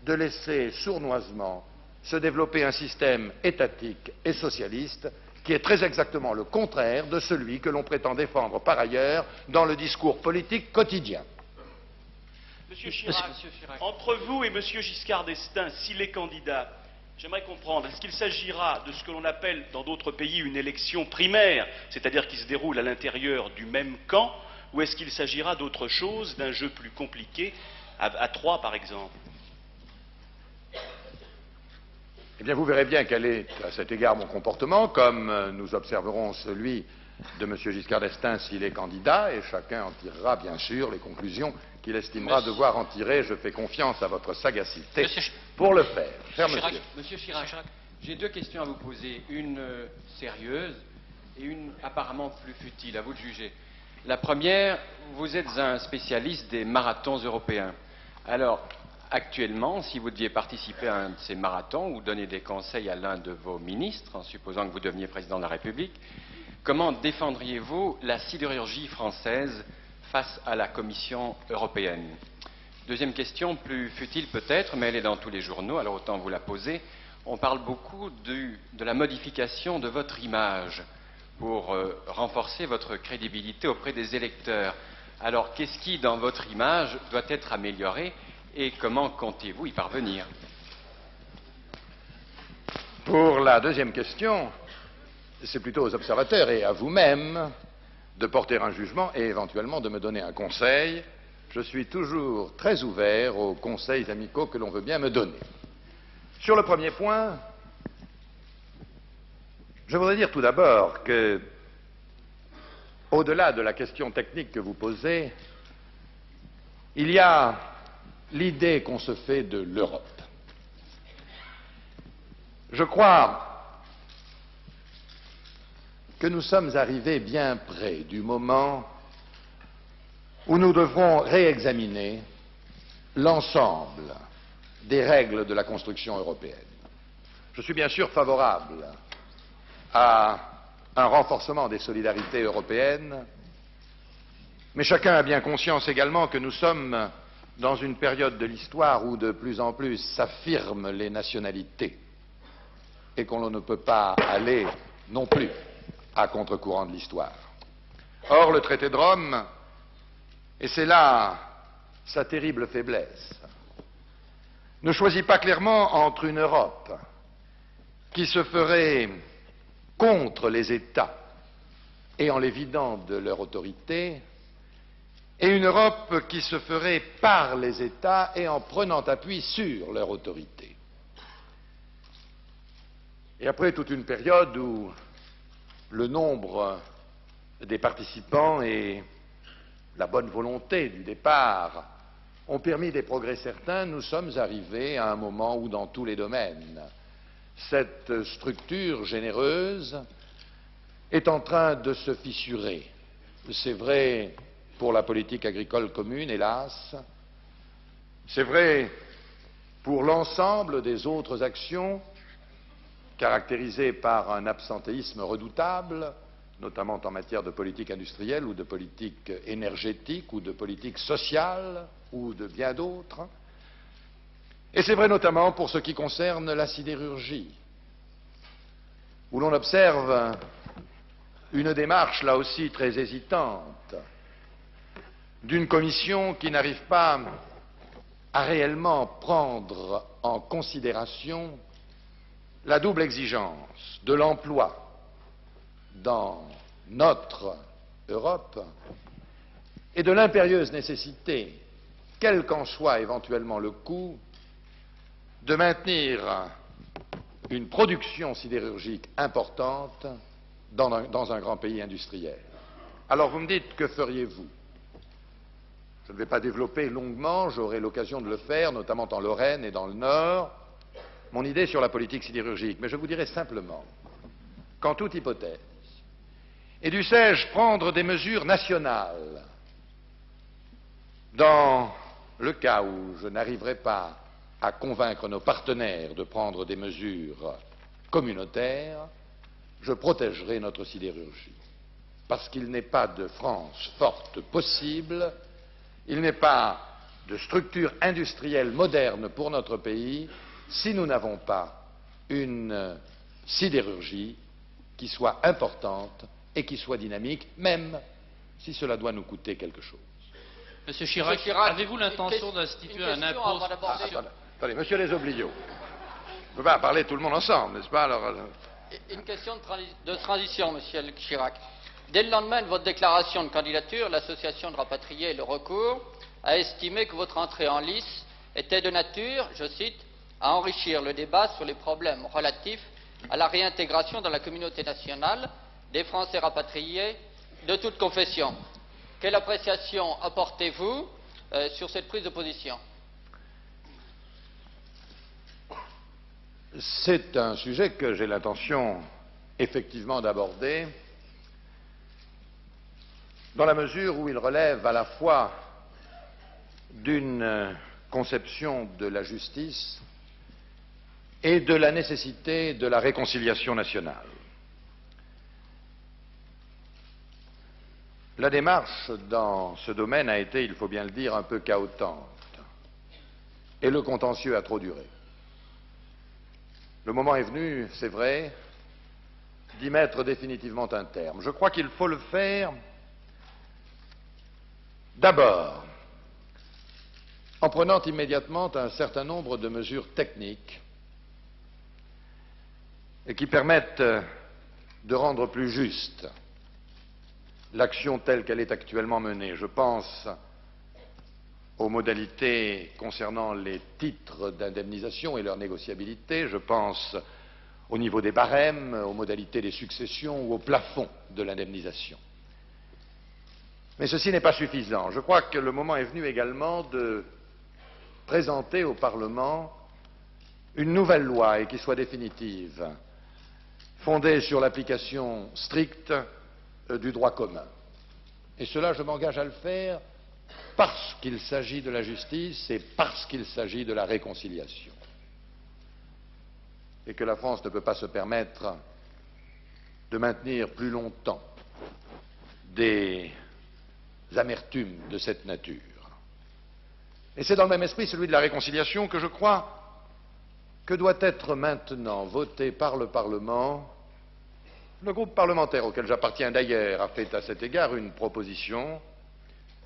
de laisser sournoisement se développer un système étatique et socialiste qui est très exactement le contraire de celui que l'on prétend défendre par ailleurs dans le discours politique quotidien. Monsieur Chirac, entre vous et Monsieur Giscard d'Estaing, s'il est candidat, j'aimerais comprendre, est-ce qu'il s'agira de ce que l'on appelle dans d'autres pays une élection primaire, c'est-à-dire qui se déroule à l'intérieur du même camp, ou est-ce qu'il s'agira d'autre chose, d'un jeu plus compliqué, à trois par exemple? Eh bien, vous verrez bien quel est, à cet égard, mon comportement, comme nous observerons celui de M. Giscard d'Estaing s'il est candidat, et chacun en tirera, bien sûr, les conclusions qu'il estimera devoir en tirer. Je fais confiance à votre sagacité pour le faire. Cher monsieur. Monsieur Chirac, j'ai deux questions à vous poser, une sérieuse et une apparemment plus futile, à vous de juger. La première, vous êtes un spécialiste des marathons européens. Alors, actuellement, si vous deviez participer à un de ces marathons ou donner des conseils à l'un de vos ministres, en supposant que vous deveniez président de la République, comment défendriez-vous la sidérurgie française face à la Commission européenne? Deuxième question, plus futile peut-être, mais elle est dans tous les journaux, alors autant vous la poser. On parle beaucoup de la modification de votre image pour renforcer votre crédibilité auprès des électeurs. Alors, qu'est-ce qui, dans votre image, doit être amélioré et comment comptez-vous y parvenir? Pour la deuxième question, c'est plutôt aux observateurs et à vous-même de porter un jugement et éventuellement de me donner un conseil. Je suis toujours très ouvert aux conseils amicaux que l'on veut bien me donner. Sur le premier point, je voudrais dire tout d'abord que, au-delà de la question technique que vous posez, il y a l'idée qu'on se fait de l'Europe. Je crois que nous sommes arrivés bien près du moment où nous devrons réexaminer l'ensemble des règles de la construction européenne. Je suis bien sûr favorable à un renforcement des solidarités européennes, mais chacun a bien conscience également que nous sommes dans une période de l'histoire où de plus en plus s'affirment les nationalités et qu'on ne peut pas aller non plus à contre-courant de l'histoire. Or, le traité de Rome, et c'est là sa terrible faiblesse, ne choisit pas clairement entre une Europe qui se ferait contre les États et en les vidant de leur autorité, et une Europe qui se ferait par les États et en prenant appui sur leur autorité. Et après toute une période où le nombre des participants et la bonne volonté du départ ont permis des progrès certains, nous sommes arrivés à un moment où, dans tous les domaines, cette structure généreuse est en train de se fissurer. C'est vrai pour la politique agricole commune, hélas. C'est vrai pour l'ensemble des autres actions caractérisées par un absentéisme redoutable, notamment en matière de politique industrielle ou de politique énergétique ou de politique sociale ou de bien d'autres. Et c'est vrai notamment pour ce qui concerne la sidérurgie, où l'on observe une démarche là aussi très hésitante d'une commission qui n'arrive pas à réellement prendre en considération la double exigence de l'emploi dans notre Europe et de l'impérieuse nécessité, quel qu'en soit éventuellement le coût, de maintenir une production sidérurgique importante dans un grand pays industriel. Alors vous me dites, que feriez-vous? Je ne vais pas développer longuement, j'aurai l'occasion de le faire, notamment en Lorraine et dans le Nord, mon idée sur la politique sidérurgique. Mais je vous dirai simplement qu'en toute hypothèse, et dussé-je prendre des mesures nationales, dans le cas où je n'arriverai pas à convaincre nos partenaires de prendre des mesures communautaires, je protégerai notre sidérurgie. parce qu'il n'est pas de France forte possible, il n'est pas de structure industrielle moderne pour notre pays si nous n'avons pas une sidérurgie qui soit importante et qui soit dynamique, même si cela doit nous coûter quelque chose. Monsieur Chirac, avez-vous l'intention d'instituer un impôt sur... Attendez, monsieur Les Obligeaux, on ne peut pas parler tout le monde ensemble, n'est-ce pas? Alors, Une question de transition, monsieur Chirac. Dès le lendemain de votre déclaration de candidature, l'association de rapatriés et le recours a estimé que votre entrée en lice était de nature, je cite, à enrichir le débat sur les problèmes relatifs à la réintégration dans la communauté nationale des Français rapatriés de toute confession. Quelle appréciation apportez-vous sur cette prise de position? C'est un sujet que j'ai l'intention effectivement d'aborder dans la mesure où il relève à la fois d'une conception de la justice et de la nécessité de la réconciliation nationale. La démarche dans ce domaine a été, il faut bien le dire, un peu cahotante, et le contentieux a trop duré. Le moment est venu, c'est vrai, d'y mettre définitivement un terme. Je crois qu'il faut le faire d'abord en prenant immédiatement un certain nombre de mesures techniques et qui permettent de rendre plus juste l'action telle qu'elle est actuellement menée. Je pense aux modalités concernant les titres d'indemnisation et leur négociabilité, je pense au niveau des barèmes, aux modalités des successions ou au plafond de l'indemnisation. Mais ceci n'est pas suffisant. Je crois que le moment est venu également de présenter au Parlement une nouvelle loi, et qui soit définitive, fondée sur l'application stricte du droit commun. Et cela, je m'engage à le faire parce qu'il s'agit de la justice et parce qu'il s'agit de la réconciliation. Et que la France ne peut pas se permettre de maintenir plus longtemps des amertumes de cette nature. Et c'est dans le même esprit, celui de la réconciliation, que je crois que doit être maintenant voté par le Parlement. Le groupe parlementaire auquel j'appartiens d'ailleurs a fait à cet égard une proposition,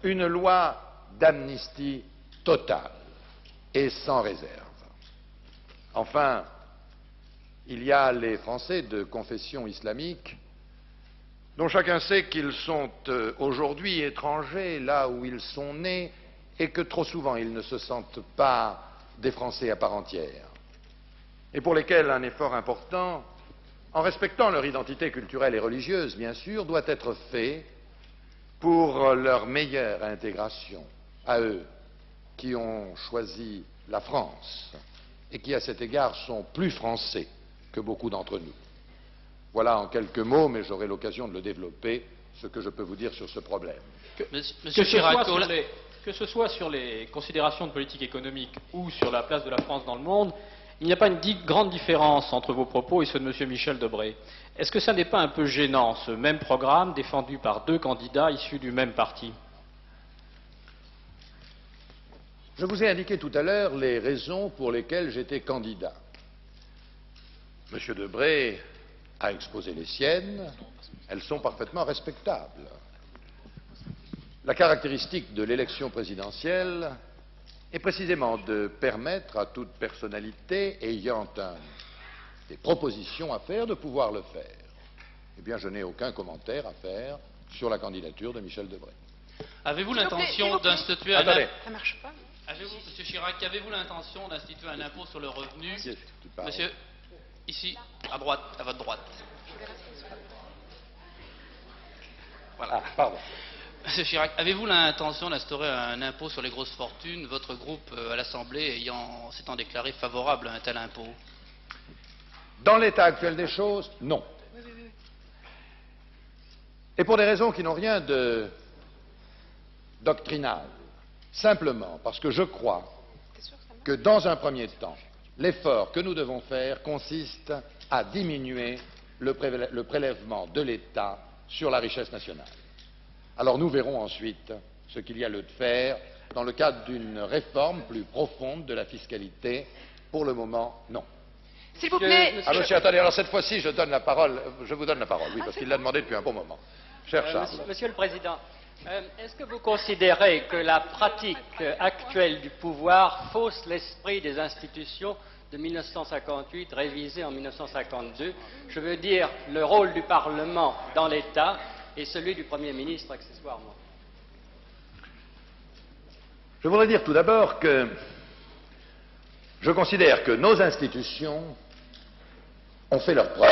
une loi d'amnistie totale et sans réserve. Enfin, il y a les Français de confession islamique dont chacun sait qu'ils sont aujourd'hui étrangers là où ils sont nés et que trop souvent ils ne se sentent pas des Français à part entière, et pour lesquels un effort important, en respectant leur identité culturelle et religieuse, bien sûr, doit être fait pour leur meilleure intégration, à eux qui ont choisi la France et qui, à cet égard, sont plus français que beaucoup d'entre nous. Voilà en quelques mots, mais j'aurai l'occasion de le développer, ce que je peux vous dire sur ce problème. Monsieur Chirac, que ce soit sur les considérations de politique économique ou sur la place de la France dans le monde, il n'y a pas une grande différence entre vos propos et ceux de M. Michel Debré. Est-ce que ça n'est pas un peu gênant, ce même programme défendu par deux candidats issus du même parti? Je vous ai indiqué tout à l'heure les raisons pour lesquelles j'étais candidat. M. Debré a exposé les siennes, elles sont parfaitement respectables. La caractéristique de l'élection présidentielle est précisément de permettre à toute personnalité ayant des propositions à faire de pouvoir le faire. Eh bien, je n'ai aucun commentaire à faire sur la candidature de Michel Debré. Avez-vous l'intention d'instituer un... Attendez. Ça marche pas, Monsieur Chirac, avez-vous l'intention d'instituer un impôt sur le revenu? Monsieur, ici, à droite, à votre droite. Voilà. Ah, pardon. Monsieur Chirac, avez-vous l'intention d'instaurer un impôt sur les grosses fortunes, votre groupe à l'Assemblée s'étant déclaré favorable à un tel impôt? Dans l'état actuel des choses, non. Et pour des raisons qui n'ont rien de doctrinal. Simplement parce que je crois que dans un premier temps, l'effort que nous devons faire consiste à diminuer le prélèvement de l'État sur la richesse nationale. Alors nous verrons ensuite ce qu'il y a lieu de faire dans le cadre d'une réforme plus profonde de la fiscalité. Pour le moment, non. S'il vous plaît. Ah, monsieur, attendez, alors cette fois-ci, je vous donne la parole, oui, parce qu'il l'a demandé depuis un bon moment. Cher Charles. Monsieur le Président, est-ce que vous considérez que la pratique actuelle du pouvoir fausse l'esprit des institutions de 1958, révisées en 1952? Je veux dire le rôle du Parlement dans l'État et celui du Premier ministre accessoirement. Je voudrais dire tout d'abord que je considère que nos institutions ont fait leurs preuves.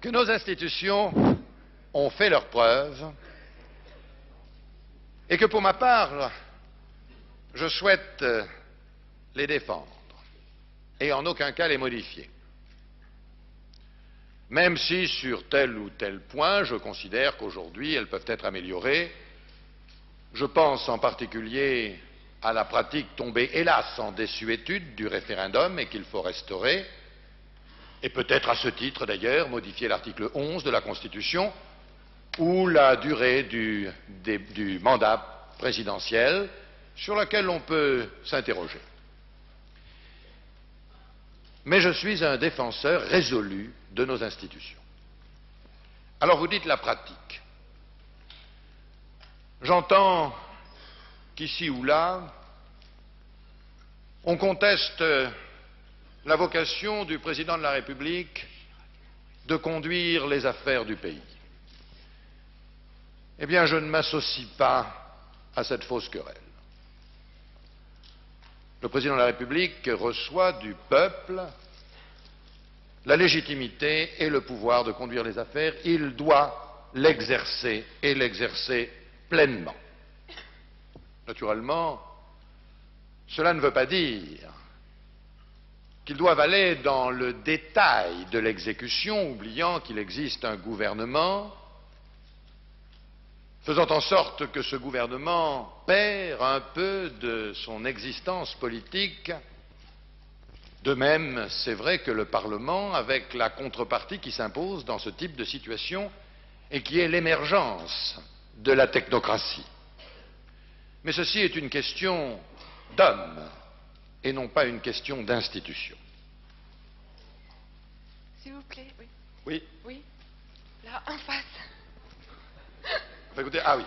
Que nos institutions ont fait leurs preuves et que pour ma part, je souhaite les défendre et en aucun cas les modifier. Même si sur tel ou tel point, je considère qu'aujourd'hui, elles peuvent être améliorées. Je pense en particulier à la pratique tombée, hélas, en désuétude du référendum et qu'il faut restaurer, et peut-être à ce titre, d'ailleurs, modifier l'article 11 de la Constitution, ou la durée du mandat présidentiel, sur laquelle on peut s'interroger. Mais je suis un défenseur résolu de nos institutions. Alors vous dites la pratique. J'entends qu'ici ou là, on conteste la vocation du président de la République de conduire les affaires du pays. Eh bien, je ne m'associe pas à cette fausse querelle. Le président de la République reçoit du peuple la légitimité et le pouvoir de conduire les affaires. Il doit l'exercer et l'exercer pleinement. Naturellement, cela ne veut pas dire qu'ils doivent aller dans le détail de l'exécution, oubliant qu'il existe un gouvernement, faisant en sorte que ce gouvernement perd un peu de son existence politique. De même, c'est vrai que le Parlement, avec la contrepartie qui s'impose dans ce type de situation, et qui est l'émergence de la technocratie. Mais ceci est une question d'hommes, et non pas une question d'institution. S'il vous plaît, oui. Oui. Oui. Là, en face. Écoutez, ah oui.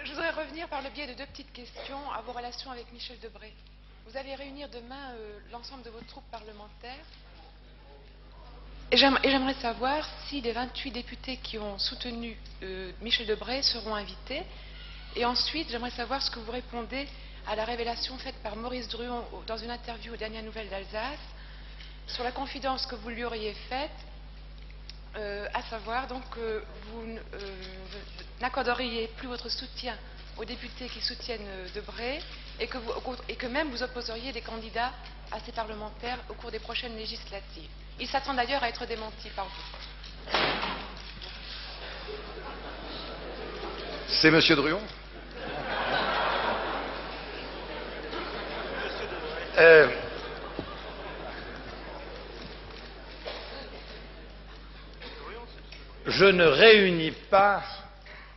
Je voudrais revenir par le biais de deux petites questions à vos relations avec Michel Debré. Vous allez réunir demain l'ensemble de vos troupes parlementaires. Et j'aimerais savoir si les 28 députés qui ont soutenu Michel Debré seront invités. Et ensuite, j'aimerais savoir ce que vous répondez à la révélation faite par Maurice Druon dans une interview aux Dernières Nouvelles d'Alsace sur la confidence que vous lui auriez faite, à savoir donc que vous n'accorderiez plus votre soutien aux députés qui soutiennent Debré et que même vous opposeriez des candidats à ces parlementaires au cours des prochaines législatives. Il s'attend d'ailleurs à être démenti par vous. C'est Monsieur Druon? Je ne réunis pas,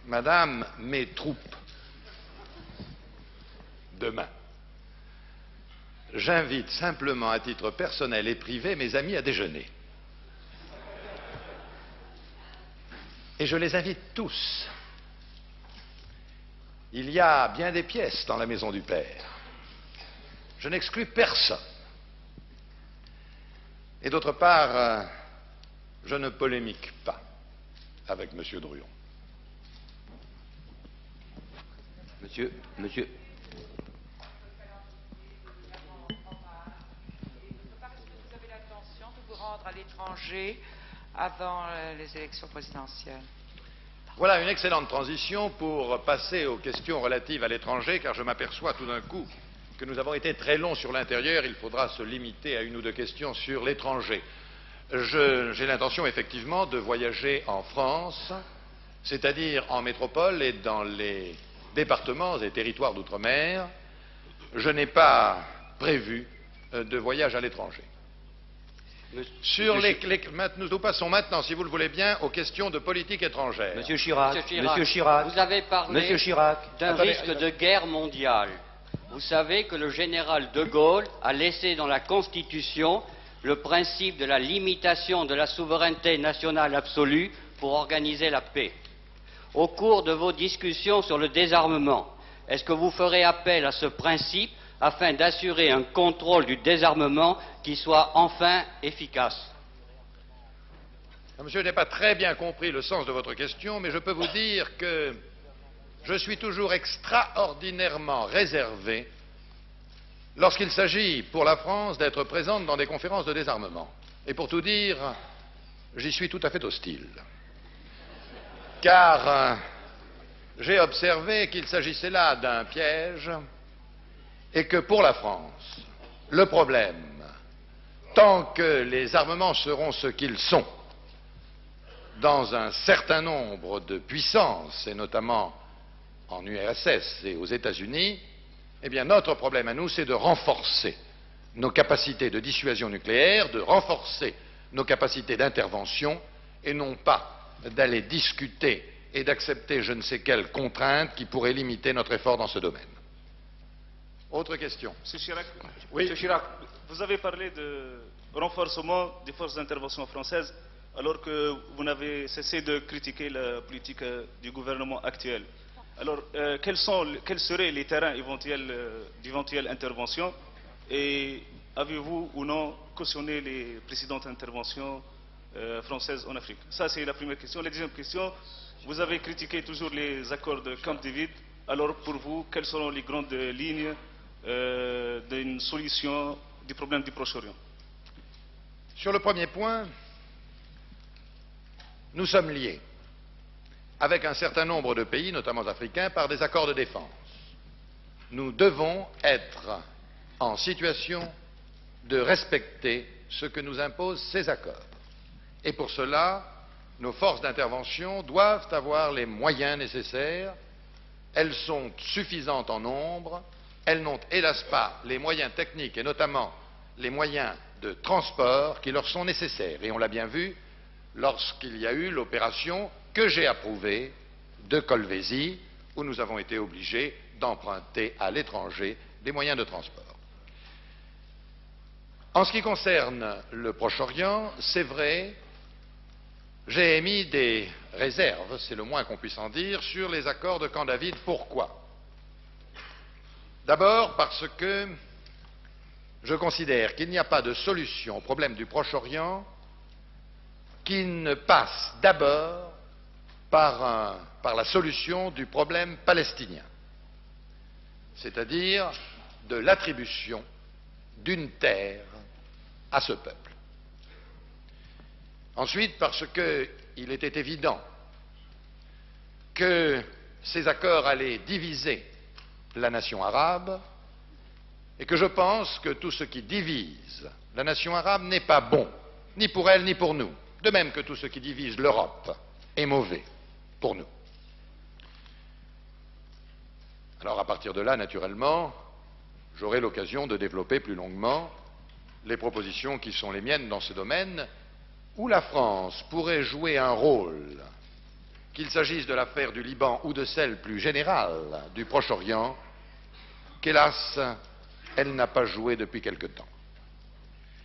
Madame, mes troupes demain. J'invite simplement à titre personnel et privé mes amis à déjeuner. Et je les invite tous. Il y a bien des pièces dans la maison du Père. Je n'exclus personne. Et d'autre part, je ne polémique pas avec M. Druon. Monsieur. Est-ce que vous avez l'intention de vous rendre à l'étranger avant les élections présidentielles? Voilà une excellente transition pour passer aux questions relatives à l'étranger, car je m'aperçois tout d'un coup que nous avons été très longs sur l'intérieur. Il faudra se limiter à une ou deux questions sur l'étranger. J'ai l'intention effectivement de voyager en France, c'est-à-dire en métropole et dans les départements et territoires d'outre-mer, je n'ai pas prévu de voyage à l'étranger. Nous passons maintenant, si vous le voulez bien, aux questions de politique étrangère. Monsieur Chirac, vous avez parlé d'un risque de guerre mondiale. Vous savez que le général de Gaulle a laissé dans la Constitution le principe de la limitation de la souveraineté nationale absolue pour organiser la paix. Au cours de vos discussions sur le désarmement, est-ce que vous ferez appel à ce principe afin d'assurer un contrôle du désarmement qui soit enfin efficace? Monsieur, je n'ai pas très bien compris le sens de votre question, mais je peux vous dire que je suis toujours extraordinairement réservé lorsqu'il s'agit pour la France d'être présente dans des conférences de désarmement. Et pour tout dire, j'y suis tout à fait hostile. Car j'ai observé qu'il s'agissait là d'un piège et que pour la France, le problème, tant que les armements seront ce qu'ils sont, dans un certain nombre de puissances, et notamment en URSS et aux États-Unis, eh bien notre problème à nous, c'est de renforcer nos capacités de dissuasion nucléaire, de renforcer nos capacités d'intervention, et non pas d'aller discuter et d'accepter je ne sais quelles contraintes qui pourraient limiter notre effort dans ce domaine. Autre question. Monsieur Chirac, oui. Monsieur Chirac, vous avez parlé de renforcement des forces d'intervention françaises alors que vous n'avez cessé de critiquer la politique du gouvernement actuel. Alors, quels seraient les terrains d'éventuelle intervention et avez-vous ou non cautionné les précédentes interventions françaises en Afrique? Ça, c'est la première question. La deuxième question, vous avez critiqué toujours les accords de Camp David. Alors, pour vous, quelles seront les grandes lignes d'une solution du problème du Proche-Orient? Sur le premier point, nous sommes liés avec un certain nombre de pays, notamment africains, par des accords de défense. Nous devons être en situation de respecter ce que nous imposent ces accords. Et pour cela, nos forces d'intervention doivent avoir les moyens nécessaires. Elles sont suffisantes en nombre. Elles n'ont hélas pas les moyens techniques et notamment les moyens de transport qui leur sont nécessaires. Et on l'a bien vu lorsqu'il y a eu l'opération que j'ai approuvée de Kolwezi, où nous avons été obligés d'emprunter à l'étranger des moyens de transport. En ce qui concerne le Proche-Orient, c'est vrai, j'ai émis des réserves, c'est le moins qu'on puisse en dire, sur les accords de Camp David. Pourquoi? D'abord parce que je considère qu'il n'y a pas de solution au problème du Proche-Orient qui ne passe d'abord par la solution du problème palestinien, c'est-à-dire de l'attribution d'une terre à ce peuple. Ensuite, parce qu'il était évident que ces accords allaient diviser la nation arabe et que je pense que tout ce qui divise la nation arabe n'est pas bon, ni pour elle ni pour nous, de même que tout ce qui divise l'Europe est mauvais pour nous. Alors à partir de là, naturellement, j'aurai l'occasion de développer plus longuement les propositions qui sont les miennes dans ce domaine, où la France pourrait jouer un rôle, qu'il s'agisse de l'affaire du Liban ou de celle plus générale du Proche-Orient, qu'hélas, elle n'a pas joué depuis quelque temps.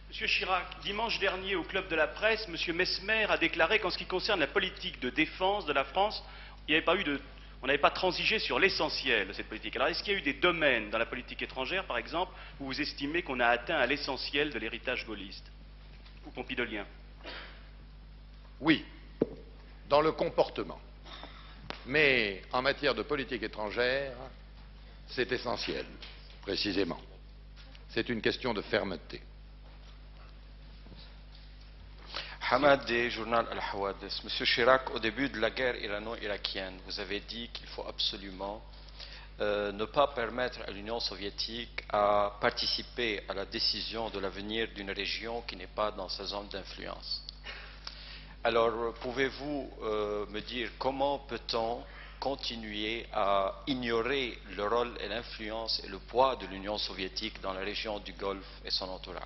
Monsieur Chirac, dimanche dernier au Club de la Presse, Monsieur Messmer a déclaré qu'en ce qui concerne la politique de défense de la France, on n'avait pas transigé sur l'essentiel de cette politique. Alors est-ce qu'il y a eu des domaines dans la politique étrangère, par exemple, où vous estimez qu'on a atteint à l'essentiel de l'héritage gaulliste ou pompidolien? Oui, dans le comportement. Mais en matière de politique étrangère, c'est essentiel, précisément. C'est une question de fermeté. Hamad des journal Al-Hawadis. Monsieur Chirac, au début de la guerre irano-irakienne, vous avez dit qu'il faut absolument ne pas permettre à l'Union soviétique à participer à la décision de l'avenir d'une région qui n'est pas dans sa zone d'influence. Alors, pouvez-vous me dire comment peut-on continuer à ignorer le rôle et l'influence et le poids de l'Union soviétique dans la région du Golfe et son entourage?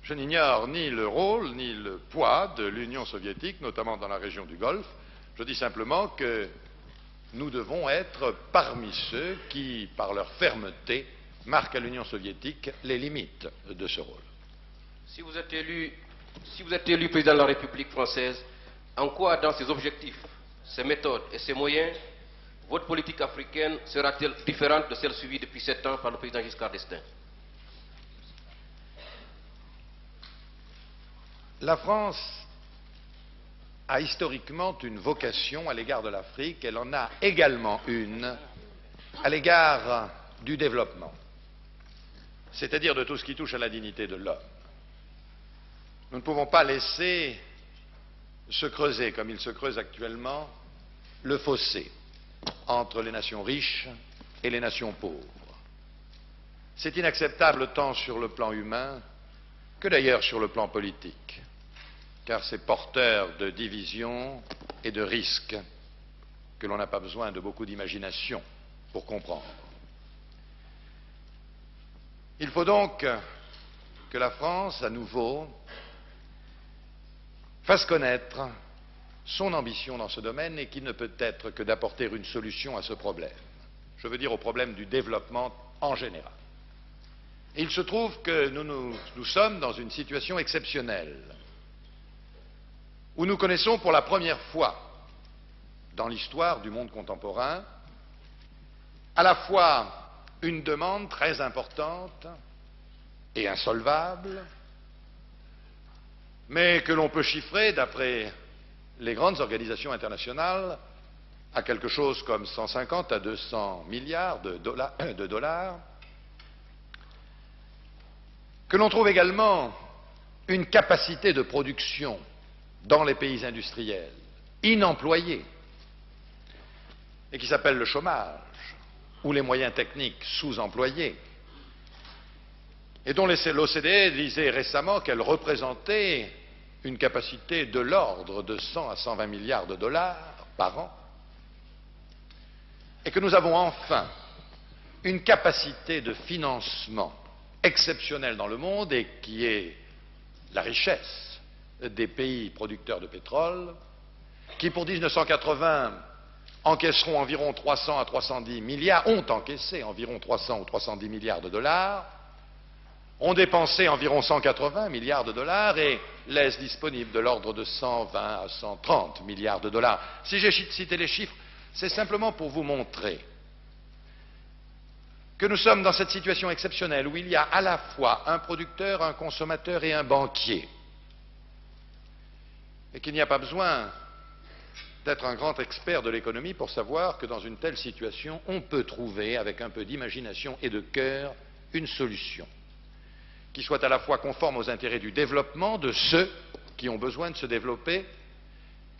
Je n'ignore ni le rôle ni le poids de l'Union soviétique, notamment dans la région du Golfe. Je dis simplement que nous devons être parmi ceux qui, par leur fermeté, marquent à l'Union soviétique les limites de ce rôle. Si vous êtes élu président de la République française, en quoi, dans ses objectifs, ses méthodes et ses moyens, votre politique africaine sera-t-elle différente de celle suivie depuis 7 ans par le président Giscard d'Estaing? La France a historiquement une vocation à l'égard de l'Afrique, elle en a également une à l'égard du développement, c'est-à-dire de tout ce qui touche à la dignité de l'homme. Nous ne pouvons pas laisser se creuser, comme il se creuse actuellement, le fossé entre les nations riches et les nations pauvres. C'est inacceptable tant sur le plan humain que d'ailleurs sur le plan politique, car c'est porteur de divisions et de risques que l'on n'a pas besoin de beaucoup d'imagination pour comprendre. Il faut donc que la France, à nouveau, fasse connaître son ambition dans ce domaine et qui ne peut être que d'apporter une solution à ce problème. Je veux dire au problème du développement en général. Et il se trouve que nous sommes dans une situation exceptionnelle où nous connaissons pour la première fois dans l'histoire du monde contemporain à la fois une demande très importante et insolvable, mais que l'on peut chiffrer, d'après les grandes organisations internationales, à quelque chose comme 150 à 200 milliards de dollars, que l'on trouve également une capacité de production dans les pays industriels inemployée et qui s'appelle le chômage ou les moyens techniques sous-employés, et dont l'OCDE disait récemment qu'elle représentait une capacité de l'ordre de 100 à 120 milliards de dollars par an, et que nous avons enfin une capacité de financement exceptionnelle dans le monde et qui est la richesse des pays producteurs de pétrole, qui pour 1980 encaisseront environ 300 à 310 milliards, ont encaissé environ 300 ou 310 milliards de dollars, ont dépensé environ 180 milliards de dollars et laissent disponible de l'ordre de 120 à 130 milliards de dollars. Si j'ai cité les chiffres, c'est simplement pour vous montrer que nous sommes dans cette situation exceptionnelle où il y a à la fois un producteur, un consommateur et un banquier, et qu'il n'y a pas besoin d'être un grand expert de l'économie pour savoir que dans une telle situation, on peut trouver, avec un peu d'imagination et de cœur, une solution qui soit à la fois conforme aux intérêts du développement de ceux qui ont besoin de se développer,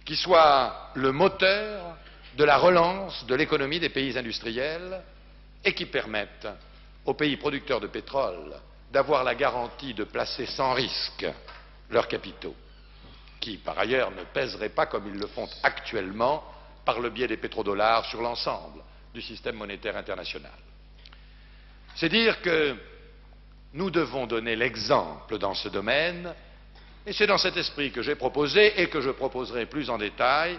qui soit le moteur de la relance de l'économie des pays industriels et qui permette aux pays producteurs de pétrole d'avoir la garantie de placer sans risque leurs capitaux, qui par ailleurs ne pèseraient pas comme ils le font actuellement par le biais des pétrodollars sur l'ensemble du système monétaire international. C'est dire que nous devons donner l'exemple dans ce domaine, et c'est dans cet esprit que j'ai proposé et que je proposerai plus en détail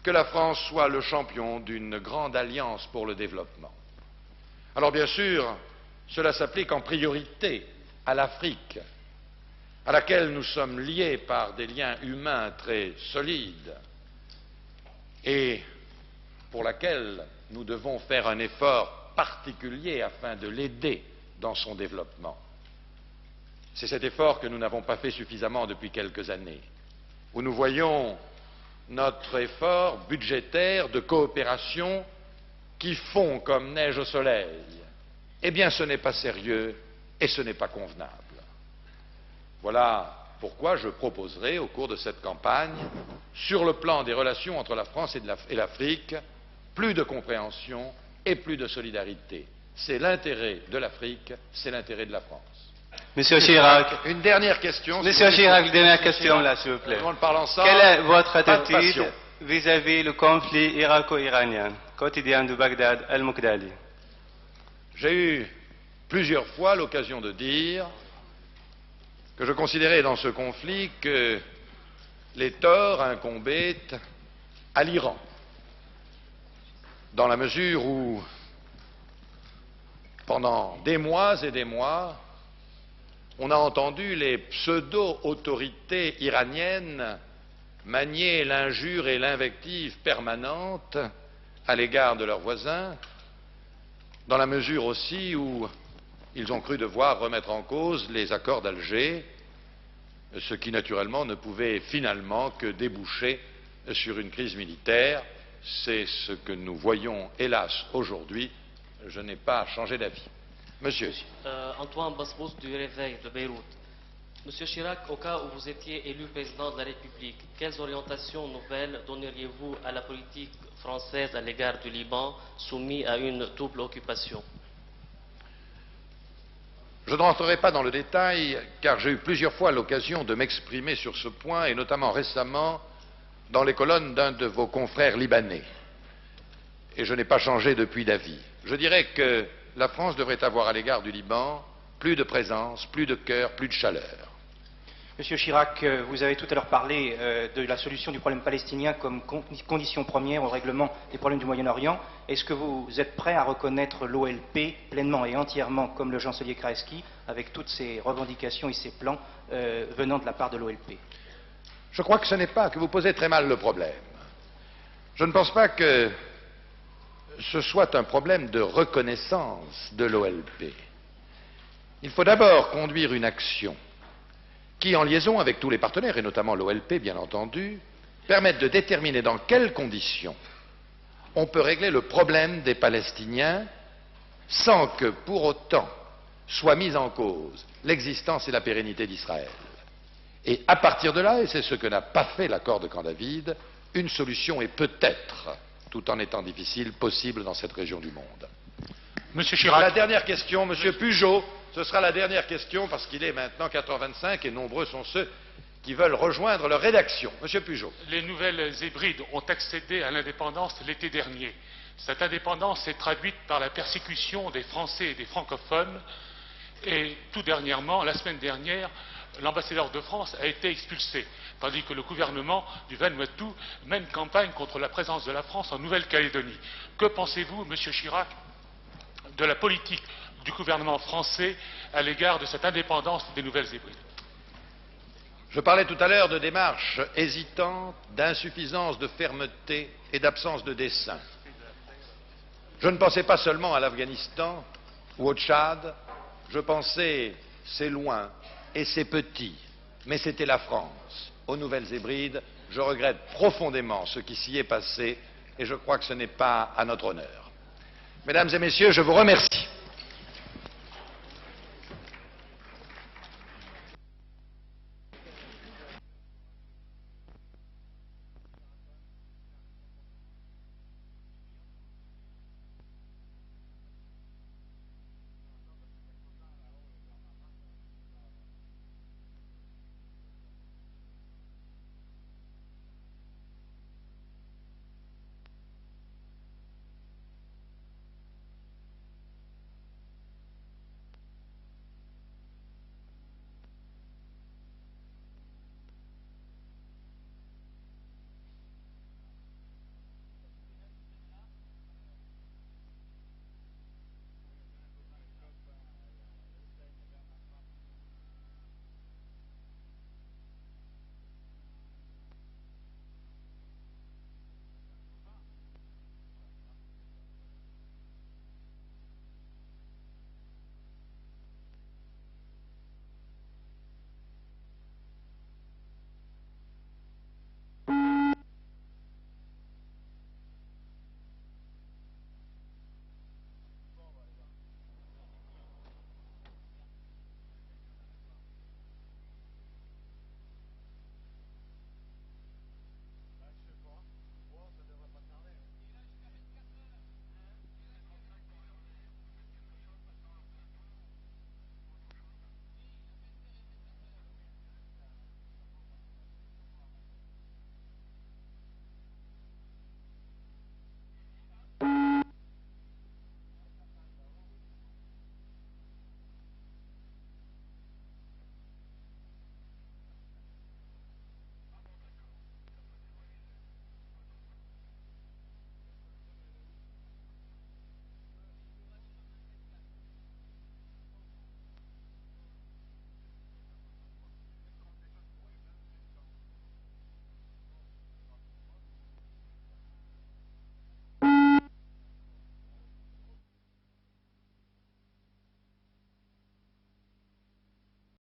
que la France soit le champion d'une grande alliance pour le développement. Alors bien sûr, cela s'applique en priorité à l'Afrique, à laquelle nous sommes liés par des liens humains très solides et pour laquelle nous devons faire un effort particulier afin de l'aider dans son développement. C'est cet effort que nous n'avons pas fait suffisamment depuis quelques années, où nous voyons notre effort budgétaire de coopération qui fond comme neige au soleil. Eh bien, ce n'est pas sérieux et ce n'est pas convenable. Voilà pourquoi je proposerai au cours de cette campagne, sur le plan des relations entre la France et l'Afrique, plus de compréhension et plus de solidarité. C'est l'intérêt de l'Afrique, c'est l'intérêt de la France. Monsieur Chirac. Une dernière question. Monsieur Chirac, dernière question là, s'il vous plaît. On parle ensemble. Quelle est votre attitude vis-à-vis le conflit irako-iranien, quotidien de Bagdad, Al-Mukdali. J'ai eu plusieurs fois l'occasion de dire que je considérais dans ce conflit que les torts incombaient à l'Iran, dans la mesure où, pendant des mois et des mois, on a entendu les pseudo-autorités iraniennes manier l'injure et l'invective permanente à l'égard de leurs voisins, dans la mesure aussi où ils ont cru devoir remettre en cause les accords d'Alger, ce qui naturellement ne pouvait finalement que déboucher sur une crise militaire. C'est ce que nous voyons, hélas, aujourd'hui. Je n'ai pas changé d'avis. Monsieur. Antoine Basbous du Réveil de Beyrouth. Monsieur Chirac, au cas où vous étiez élu président de la République, quelles orientations nouvelles donneriez-vous à la politique française à l'égard du Liban, soumis à une double occupation? Je ne rentrerai pas dans le détail, car j'ai eu plusieurs fois l'occasion de m'exprimer sur ce point, et notamment récemment dans les colonnes d'un de vos confrères libanais. Et je n'ai pas changé depuis d'avis. Je dirais que la France devrait avoir à l'égard du Liban plus de présence, plus de cœur, plus de chaleur. Monsieur Chirac, vous avez tout à l'heure parlé de la solution du problème palestinien comme condition première au règlement des problèmes du Moyen-Orient. Est-ce que vous êtes prêt à reconnaître l'OLP pleinement et entièrement comme le chancelier Kreisky, avec toutes ses revendications et ses plans venant de la part de l'OLP? Je crois que ce n'est pas, que vous posez très mal le problème. Je ne pense pas que ce soit un problème de reconnaissance de l'OLP. Il faut d'abord conduire une action qui, en liaison avec tous les partenaires, et notamment l'OLP, bien entendu, permette de déterminer dans quelles conditions on peut régler le problème des Palestiniens sans que, pour autant, soit mise en cause l'existence et la pérennité d'Israël. Et à partir de là, et c'est ce que n'a pas fait l'accord de Camp David, une solution est peut-être, tout en étant difficile, possible dans cette région du monde. Monsieur Chirac. La dernière question, Monsieur Pujol. Ce sera la dernière question parce qu'il est maintenant 4h25 et nombreux sont ceux qui veulent rejoindre leur rédaction. Monsieur Pujol. Les Nouvelles Hébrides ont accédé à l'indépendance l'été dernier. Cette indépendance s'est traduite par la persécution des Français et des francophones. Et tout dernièrement, la semaine dernière, l'ambassadeur de France a été expulsé, tandis que le gouvernement du Vanuatu mène campagne contre la présence de la France en Nouvelle-Calédonie. Que pensez-vous, Monsieur Chirac, de la politique du gouvernement français à l'égard de cette indépendance des Nouvelles Hébrides? Je parlais tout à l'heure de démarches hésitantes, d'insuffisance de fermeté et d'absence de dessein. Je ne pensais pas seulement à l'Afghanistan ou au Tchad, je pensais, c'est loin et c'est petit, mais c'était la France. Aux Nouvelles Hébrides, je regrette profondément ce qui s'y est passé et je crois que ce n'est pas à notre honneur. Mesdames et messieurs, je vous remercie.